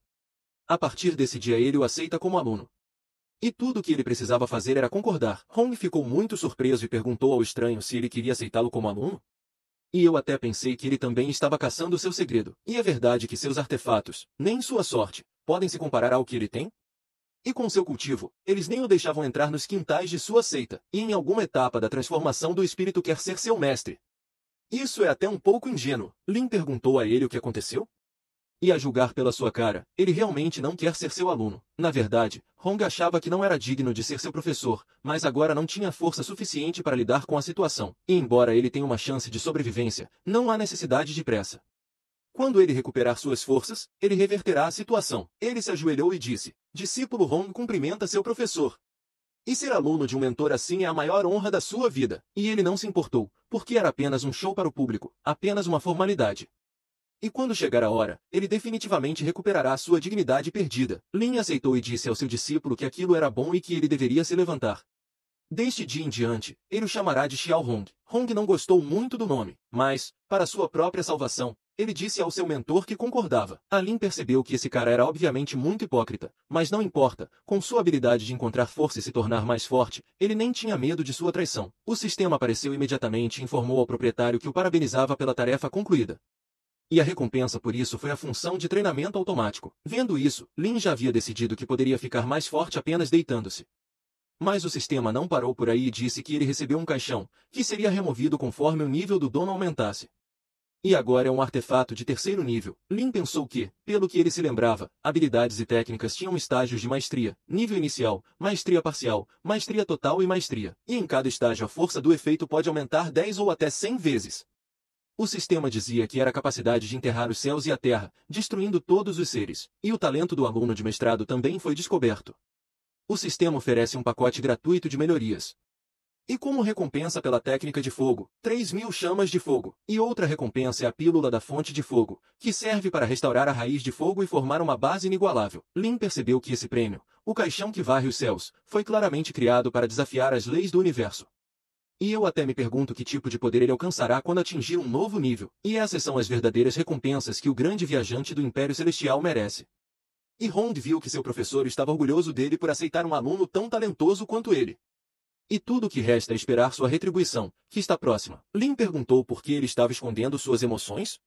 A partir desse dia ele o aceita como aluno. E tudo o que ele precisava fazer era concordar. Hong ficou muito surpreso e perguntou ao estranho se ele queria aceitá-lo como aluno. E eu até pensei que ele também estava caçando seu segredo. E é verdade que seus artefatos, nem sua sorte, podem se comparar ao que ele tem? E com seu cultivo, eles nem o deixavam entrar nos quintais de sua seita, e em alguma etapa da transformação do espírito quer ser seu mestre. Isso é até um pouco ingênuo. Lin perguntou a ele o que aconteceu. E a julgar pela sua cara, ele realmente não quer ser seu aluno. Na verdade, Hong achava que não era digno de ser seu professor, mas agora não tinha força suficiente para lidar com a situação. E embora ele tenha uma chance de sobrevivência, não há necessidade de pressa. Quando ele recuperar suas forças, ele reverterá a situação. Ele se ajoelhou e disse: discípulo Hong cumprimenta seu professor. E ser aluno de um mentor assim é a maior honra da sua vida. E ele não se importou, porque era apenas um show para o público, apenas uma formalidade. E quando chegar a hora, ele definitivamente recuperará a sua dignidade perdida. Lin aceitou e disse ao seu discípulo que aquilo era bom e que ele deveria se levantar. Deste dia em diante, ele o chamará de Xiao Hong. Hong não gostou muito do nome, mas, para sua própria salvação, ele disse ao seu mentor que concordava. A Lin percebeu que esse cara era obviamente muito hipócrita, mas não importa, com sua habilidade de encontrar força e se tornar mais forte, ele nem tinha medo de sua traição. O sistema apareceu imediatamente e informou ao proprietário que o parabenizava pela tarefa concluída. E a recompensa por isso foi a função de treinamento automático. Vendo isso, Lin já havia decidido que poderia ficar mais forte apenas deitando-se. Mas o sistema não parou por aí e disse que ele recebeu um caixão, que seria removido conforme o nível do dono aumentasse. E agora é um artefato de terceiro nível. Lin pensou que, pelo que ele se lembrava, habilidades e técnicas tinham estágios de maestria, nível inicial, maestria parcial, maestria total e maestria. E em cada estágio a força do efeito pode aumentar 10 ou até 100 vezes. O sistema dizia que era a capacidade de enterrar os céus e a terra, destruindo todos os seres. E o talento do aluno de mestrado também foi descoberto. O sistema oferece um pacote gratuito de melhorias. E como recompensa pela técnica de fogo, 3.000 chamas de fogo. E outra recompensa é a pílula da fonte de fogo, que serve para restaurar a raiz de fogo e formar uma base inigualável. Lin percebeu que esse prêmio, o caixão que varre os céus, foi claramente criado para desafiar as leis do universo. E eu até me pergunto que tipo de poder ele alcançará quando atingir um novo nível. E essas são as verdadeiras recompensas que o grande viajante do Império Celestial merece. E Hong viu que seu professor estava orgulhoso dele por aceitar um aluno tão talentoso quanto ele. E tudo o que resta é esperar sua retribuição, que está próxima. Lin perguntou por que ele estava escondendo suas emoções.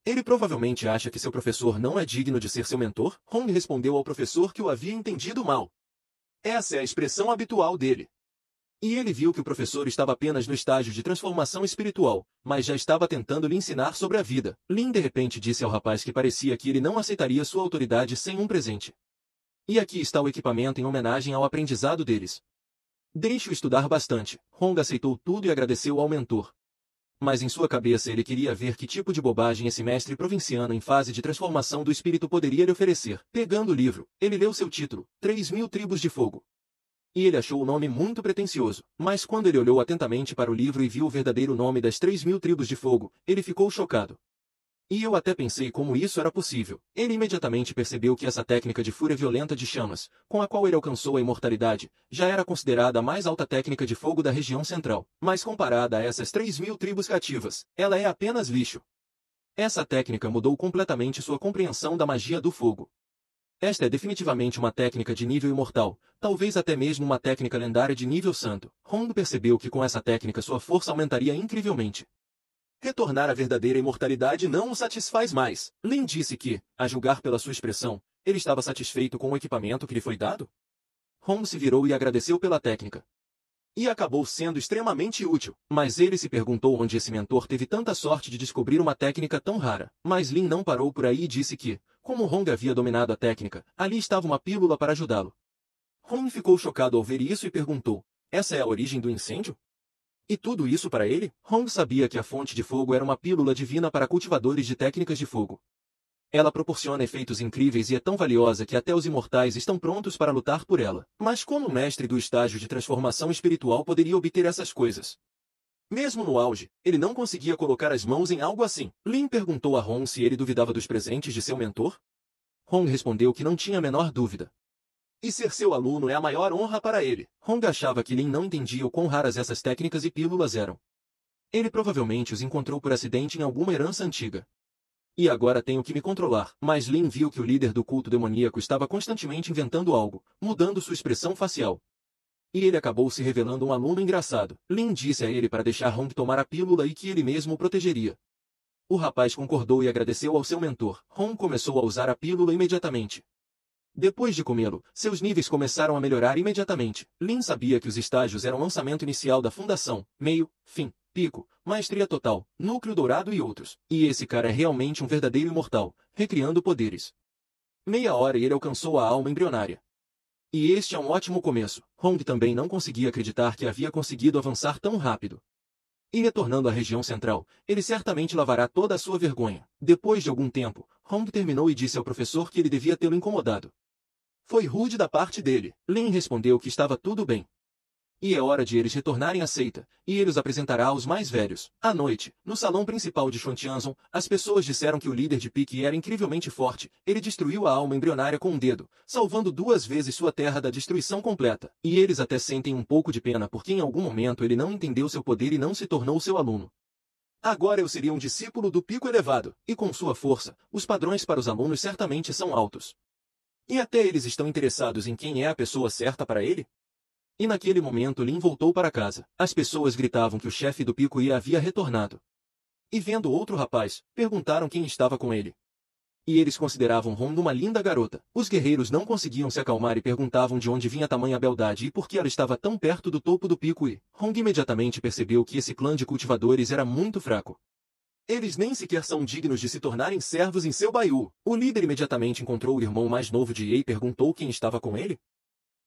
Ele provavelmente acha que seu professor não é digno de ser seu mentor? Hong respondeu ao professor que o havia entendido mal. Essa é a expressão habitual dele. E ele viu que o professor estava apenas no estágio de transformação espiritual, mas já estava tentando lhe ensinar sobre a vida. Lin de repente disse ao rapaz que parecia que ele não aceitaria sua autoridade sem um presente. E aqui está o equipamento em homenagem ao aprendizado deles. Deixe-o estudar bastante. Hong aceitou tudo e agradeceu ao mentor. Mas em sua cabeça ele queria ver que tipo de bobagem esse mestre provinciano em fase de transformação do espírito poderia lhe oferecer. Pegando o livro, ele leu seu título, 3.000 Tribos de Fogo. E ele achou o nome muito pretensioso, mas quando ele olhou atentamente para o livro e viu o verdadeiro nome das 3.000 Tribos de Fogo, ele ficou chocado. E eu até pensei como isso era possível. Ele imediatamente percebeu que essa técnica de fúria violenta de chamas, com a qual ele alcançou a imortalidade, já era considerada a mais alta técnica de fogo da região central. Mas comparada a essas 3.000 tribos cativas, ela é apenas lixo. Essa técnica mudou completamente sua compreensão da magia do fogo. Esta é definitivamente uma técnica de nível imortal, talvez até mesmo uma técnica lendária de nível santo. Hong percebeu que com essa técnica sua força aumentaria incrivelmente. Retornar à verdadeira imortalidade não o satisfaz mais. Lin disse que, a julgar pela sua expressão, ele estava satisfeito com o equipamento que lhe foi dado. Hong se virou e agradeceu pela técnica. E acabou sendo extremamente útil, mas ele se perguntou onde esse mentor teve tanta sorte de descobrir uma técnica tão rara. Mas Lin não parou por aí e disse que, como Hong havia dominado a técnica, ali estava uma pílula para ajudá-lo. Hong ficou chocado ao ver isso e perguntou, essa é a origem do incêndio? E tudo isso para ele? Hong sabia que a fonte de fogo era uma pílula divina para cultivadores de técnicas de fogo. Ela proporciona efeitos incríveis e é tão valiosa que até os imortais estão prontos para lutar por ela. Mas como o mestre do estágio de transformação espiritual poderia obter essas coisas? Mesmo no auge, ele não conseguia colocar as mãos em algo assim. Lin perguntou a Hong se ele duvidava dos presentes de seu mentor. Hong respondeu que não tinha a menor dúvida. E ser seu aluno é a maior honra para ele. Hong achava que Lin não entendia o quão raras essas técnicas e pílulas eram. Ele provavelmente os encontrou por acidente em alguma herança antiga. E agora tenho que me controlar. Mas Lin viu que o líder do culto demoníaco estava constantemente inventando algo, mudando sua expressão facial. e ele acabou se revelando um aluno engraçado. Lin disse a ele para deixar Hong tomar a pílula e que ele mesmo o protegeria. O rapaz concordou e agradeceu ao seu mentor. Hong começou a usar a pílula imediatamente. Depois de comê-lo, seus níveis começaram a melhorar imediatamente. Lin sabia que os estágios eram lançamento inicial da fundação, meio, fim, pico, maestria total, núcleo dourado e outros. E esse cara é realmente um verdadeiro imortal, recriando poderes. Meia hora e ele alcançou a alma embrionária. E este é um ótimo começo. Hong também não conseguia acreditar que havia conseguido avançar tão rápido. E retornando à região central, ele certamente lavará toda a sua vergonha. Depois de algum tempo, Hong terminou e disse ao professor que ele devia tê-lo incomodado. Foi rude da parte dele. Lin respondeu que estava tudo bem. E é hora de eles retornarem à seita, e ele os apresentará aos mais velhos. À noite, no salão principal de Xuantianzong, as pessoas disseram que o líder de Pique era incrivelmente forte. Ele destruiu a alma embrionária com um dedo, salvando 2 vezes sua terra da destruição completa. E eles até sentem um pouco de pena porque em algum momento ele não entendeu seu poder e não se tornou seu aluno. Agora eu seria um discípulo do Pico Elevado, e com sua força, os padrões para os alunos certamente são altos. E até eles estão interessados em quem é a pessoa certa para ele? E naquele momento Lin voltou para casa. As pessoas gritavam que o chefe do Pico Ia havia retornado. E vendo outro rapaz, perguntaram quem estava com ele. E eles consideravam Hong uma linda garota. Os guerreiros não conseguiam se acalmar e perguntavam de onde vinha tamanha beldade e por que ela estava tão perto do topo do pico e Hong imediatamente percebeu que esse clã de cultivadores era muito fraco. Eles nem sequer são dignos de se tornarem servos em seu baiú. O líder imediatamente encontrou o irmão mais novo de Ye e perguntou quem estava com ele.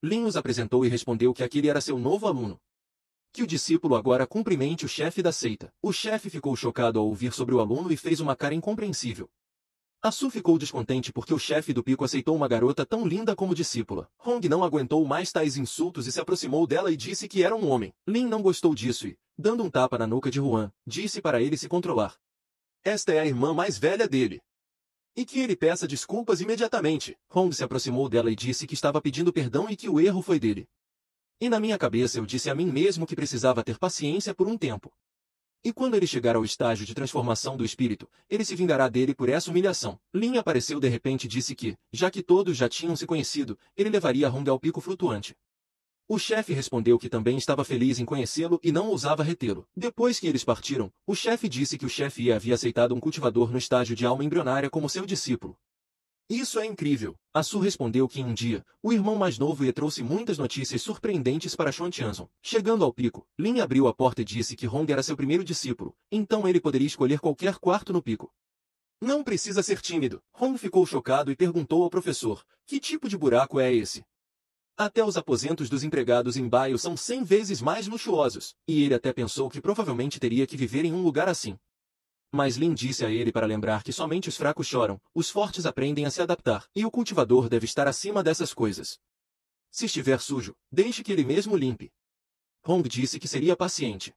Lin os apresentou e respondeu que aquele era seu novo aluno. Que o discípulo agora cumprimente o chefe da seita. O chefe ficou chocado ao ouvir sobre o aluno e fez uma cara incompreensível. A Su ficou descontente porque o chefe do pico aceitou uma garota tão linda como discípula. Hong não aguentou mais tais insultos e se aproximou dela e disse que era um homem. Lin não gostou disso e, dando um tapa na nuca de Huan, disse para ele se controlar. Esta é a irmã mais velha dele. E que ele peça desculpas imediatamente. Hong se aproximou dela e disse que estava pedindo perdão e que o erro foi dele. E na minha cabeça eu disse a mim mesmo que precisava ter paciência por um tempo. E quando ele chegar ao estágio de transformação do espírito, ele se vingará dele por essa humilhação. Lin apareceu de repente e disse que, já que todos já tinham se conhecido, ele levaria Hong ao pico flutuante. O chefe respondeu que também estava feliz em conhecê-lo e não ousava retê-lo. Depois que eles partiram, o chefe disse que o chefe Ye havia aceitado um cultivador no estágio de alma embrionária como seu discípulo. Isso é incrível. A Su respondeu que em um dia, o irmão mais novo Ye trouxe muitas notícias surpreendentes para Xuantianzong. Chegando ao pico, Lin abriu a porta e disse que Hong era seu primeiro discípulo, então ele poderia escolher qualquer quarto no pico. Não precisa ser tímido. Hong ficou chocado e perguntou ao professor, que tipo de buraco é esse? Até os aposentos dos empregados em Baio são 100 vezes mais luxuosos, e ele até pensou que provavelmente teria que viver em um lugar assim. Mas Lin disse a ele para lembrar que somente os fracos choram, os fortes aprendem a se adaptar, e o cultivador deve estar acima dessas coisas. Se estiver sujo, deixe que ele mesmo limpe. Hong disse que seria paciente.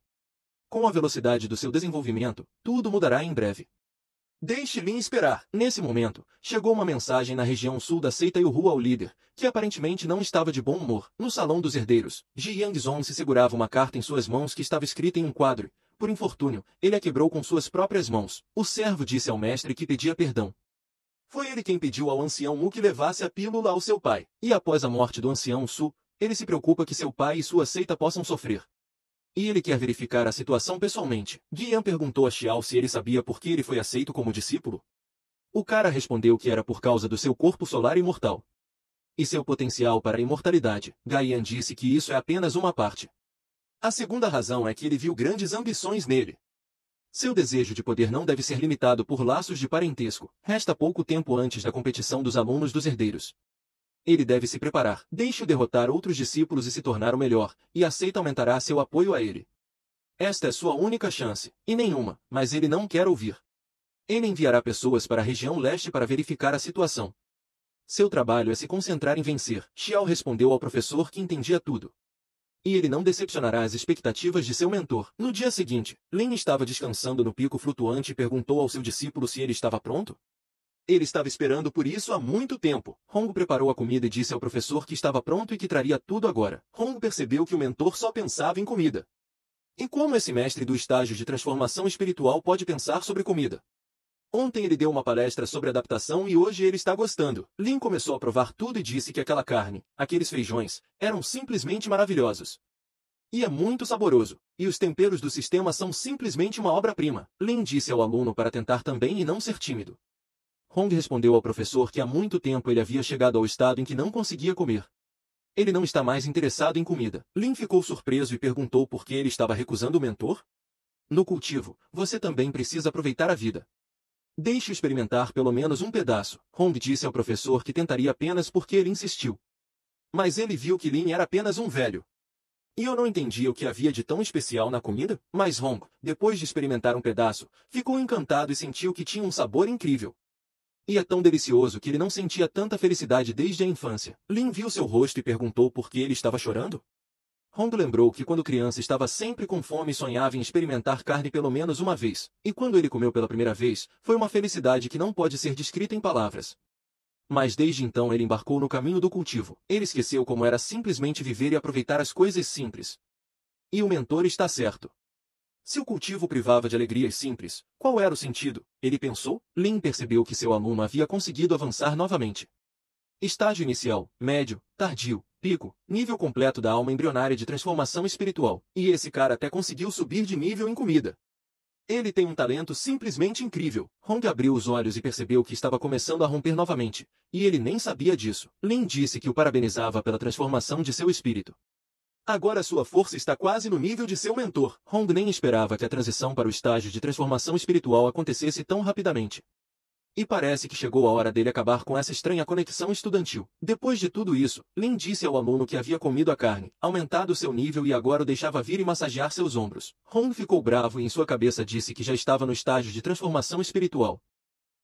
Com a velocidade do seu desenvolvimento, tudo mudará em breve. Deixe Lin esperar. Nesse momento, chegou uma mensagem na região sul da seita Yuhu ao líder, que aparentemente não estava de bom humor. No salão dos herdeiros, Ji Yangzong se segurava uma carta em suas mãos que estava escrita em um quadro, e, por infortúnio, ele a quebrou com suas próprias mãos. O servo disse ao mestre que pedia perdão. Foi ele quem pediu ao ancião Mu que levasse a pílula ao seu pai, e após a morte do ancião Su, ele se preocupa que seu pai e sua seita possam sofrer. E ele quer verificar a situação pessoalmente. Guian perguntou a Xiao se ele sabia por que ele foi aceito como discípulo. O cara respondeu que era por causa do seu corpo solar imortal e seu potencial para a imortalidade. Guian disse que isso é apenas uma parte. A segunda razão é que ele viu grandes ambições nele. Seu desejo de poder não deve ser limitado por laços de parentesco. Resta pouco tempo antes da competição dos alunos dos herdeiros. Ele deve se preparar. Deixe-o derrotar outros discípulos e se tornar o melhor, e a seita aumentará seu apoio a ele. Esta é sua única chance, e nenhuma, mas ele não quer ouvir. Ele enviará pessoas para a região leste para verificar a situação. Seu trabalho é se concentrar em vencer. Xiao respondeu ao professor que entendia tudo. E ele não decepcionará as expectativas de seu mentor. No dia seguinte, Lin estava descansando no pico flutuante e perguntou ao seu discípulo se ele estava pronto. Ele estava esperando por isso há muito tempo. Hong preparou a comida e disse ao professor que estava pronto e que traria tudo agora. Hong percebeu que o mentor só pensava em comida. E como esse mestre do estágio de transformação espiritual pode pensar sobre comida? Ontem ele deu uma palestra sobre adaptação e hoje ele está gostando. Lin começou a provar tudo e disse que aquela carne, aqueles feijões, eram simplesmente maravilhosos. E é muito saboroso. E os temperos do sistema são simplesmente uma obra-prima. Lin disse ao aluno para tentar também e não ser tímido. Hong respondeu ao professor que há muito tempo ele havia chegado ao estado em que não conseguia comer. Ele não está mais interessado em comida. Lin ficou surpreso e perguntou por que ele estava recusando o mentor. No cultivo, você também precisa aproveitar a vida. Deixe-o experimentar pelo menos um pedaço. Hong disse ao professor que tentaria apenas porque ele insistiu. Mas ele viu que Lin era apenas um velho. E eu não entendia o que havia de tão especial na comida, mas Hong, depois de experimentar um pedaço, ficou encantado e sentiu que tinha um sabor incrível. E é tão delicioso que ele não sentia tanta felicidade desde a infância. Lin viu seu rosto e perguntou por que ele estava chorando. Hong lembrou que quando criança estava sempre com fome e sonhava em experimentar carne pelo menos uma vez. E quando ele comeu pela primeira vez, foi uma felicidade que não pode ser descrita em palavras. Mas desde então ele embarcou no caminho do cultivo. Ele esqueceu como era simplesmente viver e aproveitar as coisas simples. E o mentor está certo. Se o cultivo privava de alegrias simples, qual era o sentido? Ele pensou. Lin percebeu que seu aluno havia conseguido avançar novamente. Estágio inicial, médio, tardio, pico, nível completo da alma embrionária de transformação espiritual. E esse cara até conseguiu subir de nível em comida. Ele tem um talento simplesmente incrível. Hong abriu os olhos e percebeu que estava começando a romper novamente. E ele nem sabia disso. Lin disse que o parabenizava pela transformação de seu espírito. Agora sua força está quase no nível de seu mentor. Hong nem esperava que a transição para o estágio de transformação espiritual acontecesse tão rapidamente. E parece que chegou a hora dele acabar com essa estranha conexão estudantil. Depois de tudo isso, Lin disse ao aluno que havia comido a carne, aumentado seu nível e agora o deixava vir e massagear seus ombros. Hong ficou bravo e em sua cabeça disse que já estava no estágio de transformação espiritual.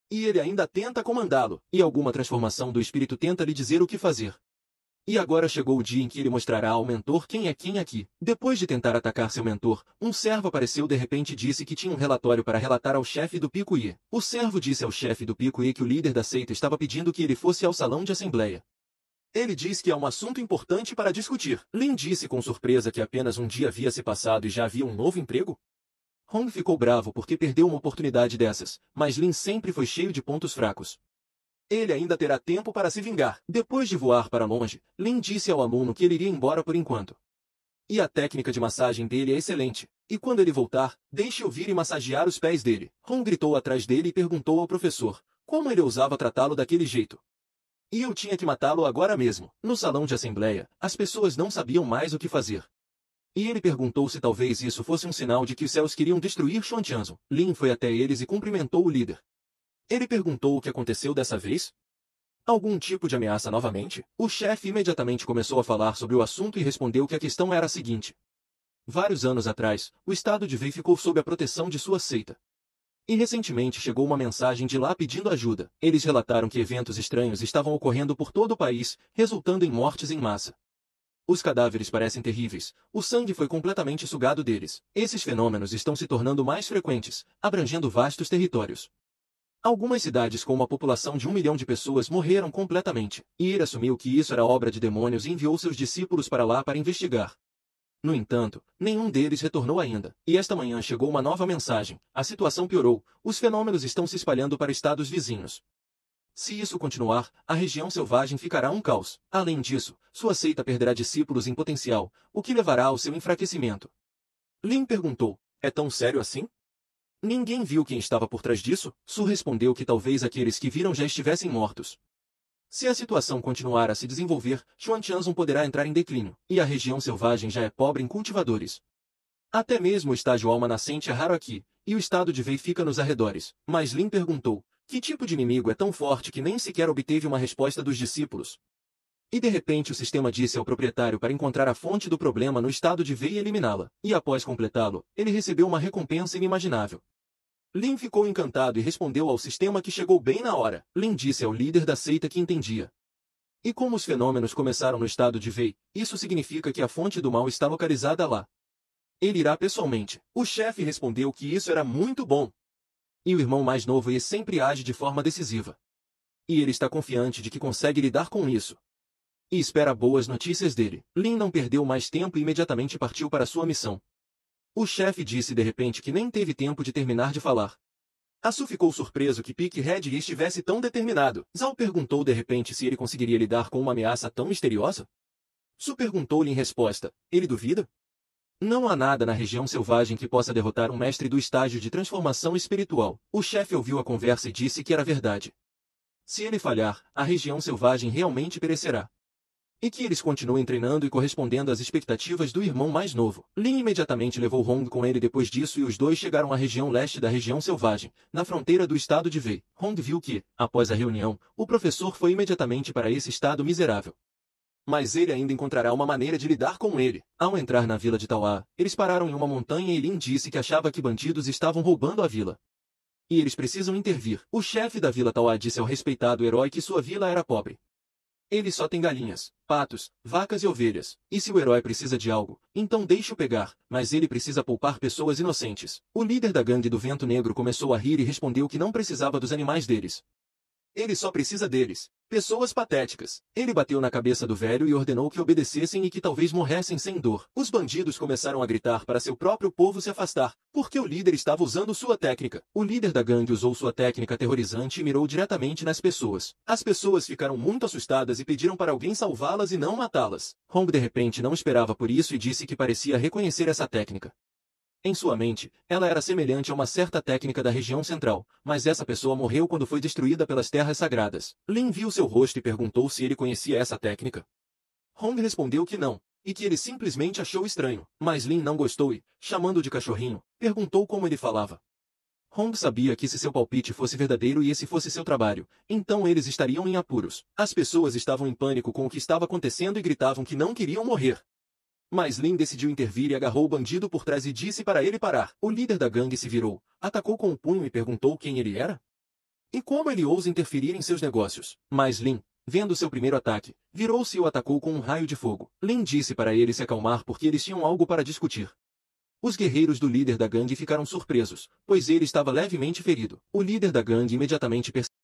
E ele ainda tenta comandá-lo, e alguma transformação do espírito tenta lhe dizer o que fazer. E agora chegou o dia em que ele mostrará ao mentor quem é quem aqui. Depois de tentar atacar seu mentor, um servo apareceu de repente e disse que tinha um relatório para relatar ao chefe do Picuí. O servo disse ao chefe do Picuí que o líder da seita estava pedindo que ele fosse ao salão de assembleia. Ele diz que há um assunto importante para discutir. Lin disse com surpresa que apenas um dia havia se passado e já havia um novo emprego. Hong ficou bravo porque perdeu uma oportunidade dessas, mas Lin sempre foi cheio de pontos fracos. Ele ainda terá tempo para se vingar. Depois de voar para longe, Lin disse ao aluno que ele iria embora por enquanto. E a técnica de massagem dele é excelente. E quando ele voltar, deixe-o vir e massagear os pés dele. Hong gritou atrás dele e perguntou ao professor como ele ousava tratá-lo daquele jeito. E eu tinha que matá-lo agora mesmo. No salão de assembleia, as pessoas não sabiam mais o que fazer. E ele perguntou se talvez isso fosse um sinal de que os céus queriam destruir Xuantianzong. Lin foi até eles e cumprimentou o líder. Ele perguntou o que aconteceu dessa vez? Algum tipo de ameaça novamente? O chefe imediatamente começou a falar sobre o assunto e respondeu que a questão era a seguinte. Vários anos atrás, o estado de Wei ficou sob a proteção de sua seita. E recentemente chegou uma mensagem de lá pedindo ajuda. Eles relataram que eventos estranhos estavam ocorrendo por todo o país, resultando em mortes em massa. Os cadáveres parecem terríveis, o sangue foi completamente sugado deles. Esses fenômenos estão se tornando mais frequentes, abrangendo vastos territórios. Algumas cidades com uma população de 1 milhão de pessoas morreram completamente, e ele assumiu que isso era obra de demônios e enviou seus discípulos para lá para investigar. No entanto, nenhum deles retornou ainda, e esta manhã chegou uma nova mensagem. A situação piorou, os fenômenos estão se espalhando para estados vizinhos. Se isso continuar, a região selvagem ficará um caos. Além disso, sua seita perderá discípulos em potencial, o que levará ao seu enfraquecimento. Lin perguntou, é tão sério assim? Ninguém viu quem estava por trás disso? Su respondeu que talvez aqueles que viram já estivessem mortos. Se a situação continuar a se desenvolver, Xuantianzong poderá entrar em declínio, e a região selvagem já é pobre em cultivadores. Até mesmo o estágio alma nascente é raro aqui, e o estado de Wei fica nos arredores. Mas Lin perguntou, que tipo de inimigo é tão forte que nem sequer obteve uma resposta dos discípulos? E de repente o sistema disse ao proprietário para encontrar a fonte do problema no estado de Wei e eliminá-la, e após completá-lo, ele recebeu uma recompensa inimaginável. Lin ficou encantado e respondeu ao sistema que chegou bem na hora. Lin disse ao líder da seita que entendia. E como os fenômenos começaram no estado de Wei, isso significa que a fonte do mal está localizada lá. Ele irá pessoalmente. O chefe respondeu que isso era muito bom. E o irmão mais novo e sempre age de forma decisiva. E ele está confiante de que consegue lidar com isso. E espera boas notícias dele. Lin não perdeu mais tempo e imediatamente partiu para sua missão. O chefe disse de repente que nem teve tempo de terminar de falar. Asu ficou surpreso que Pig-Head estivesse tão determinado. Zhao perguntou de repente se ele conseguiria lidar com uma ameaça tão misteriosa. Su perguntou-lhe em resposta, ele duvida? Não há nada na região selvagem que possa derrotar um mestre do estágio de transformação espiritual. O chefe ouviu a conversa e disse que era verdade. Se ele falhar, a região selvagem realmente perecerá. E que eles continuem treinando e correspondendo às expectativas do irmão mais novo. Lin imediatamente levou Hong com ele depois disso e os dois chegaram à região leste da região selvagem, na fronteira do estado de Wei. Hong viu que, após a reunião, o professor foi imediatamente para esse estado miserável. Mas ele ainda encontrará uma maneira de lidar com ele. Ao entrar na vila de Tauá, eles pararam em uma montanha e Lin disse que achava que bandidos estavam roubando a vila. E eles precisam intervir. O chefe da vila Tauá disse ao respeitado herói que sua vila era pobre. Ele só tem galinhas, patos, vacas e ovelhas. E se o herói precisa de algo, então deixe-o pegar, mas ele precisa poupar pessoas inocentes. O líder da gangue do Vento Negro começou a rir e respondeu que não precisava dos animais deles. Ele só precisa deles. Pessoas patéticas. Ele bateu na cabeça do velho e ordenou que obedecessem e que talvez morressem sem dor. Os bandidos começaram a gritar para seu próprio povo se afastar, porque o líder estava usando sua técnica. O líder da gangue usou sua técnica aterrorizante e mirou diretamente nas pessoas. As pessoas ficaram muito assustadas e pediram para alguém salvá-las e não matá-las. Hong de repente não esperava por isso e disse que parecia reconhecer essa técnica. Em sua mente, ela era semelhante a uma certa técnica da região central, mas essa pessoa morreu quando foi destruída pelas terras sagradas. Lin viu seu rosto e perguntou se ele conhecia essa técnica. Hong respondeu que não, e que ele simplesmente achou estranho, mas Lin não gostou e, chamando-o de cachorrinho, perguntou como ele falava. Hong sabia que se seu palpite fosse verdadeiro e esse fosse seu trabalho, então eles estariam em apuros. As pessoas estavam em pânico com o que estava acontecendo e gritavam que não queriam morrer. Mas Lin decidiu intervir e agarrou o bandido por trás e disse para ele parar. O líder da gangue se virou, atacou com o punho e perguntou quem ele era. E como ele ousa interferir em seus negócios. Mas Lin, vendo seu primeiro ataque, virou-se e o atacou com um raio de fogo. Lin disse para ele se acalmar porque eles tinham algo para discutir. Os guerreiros do líder da gangue ficaram surpresos, pois ele estava levemente ferido. O líder da gangue imediatamente percebeu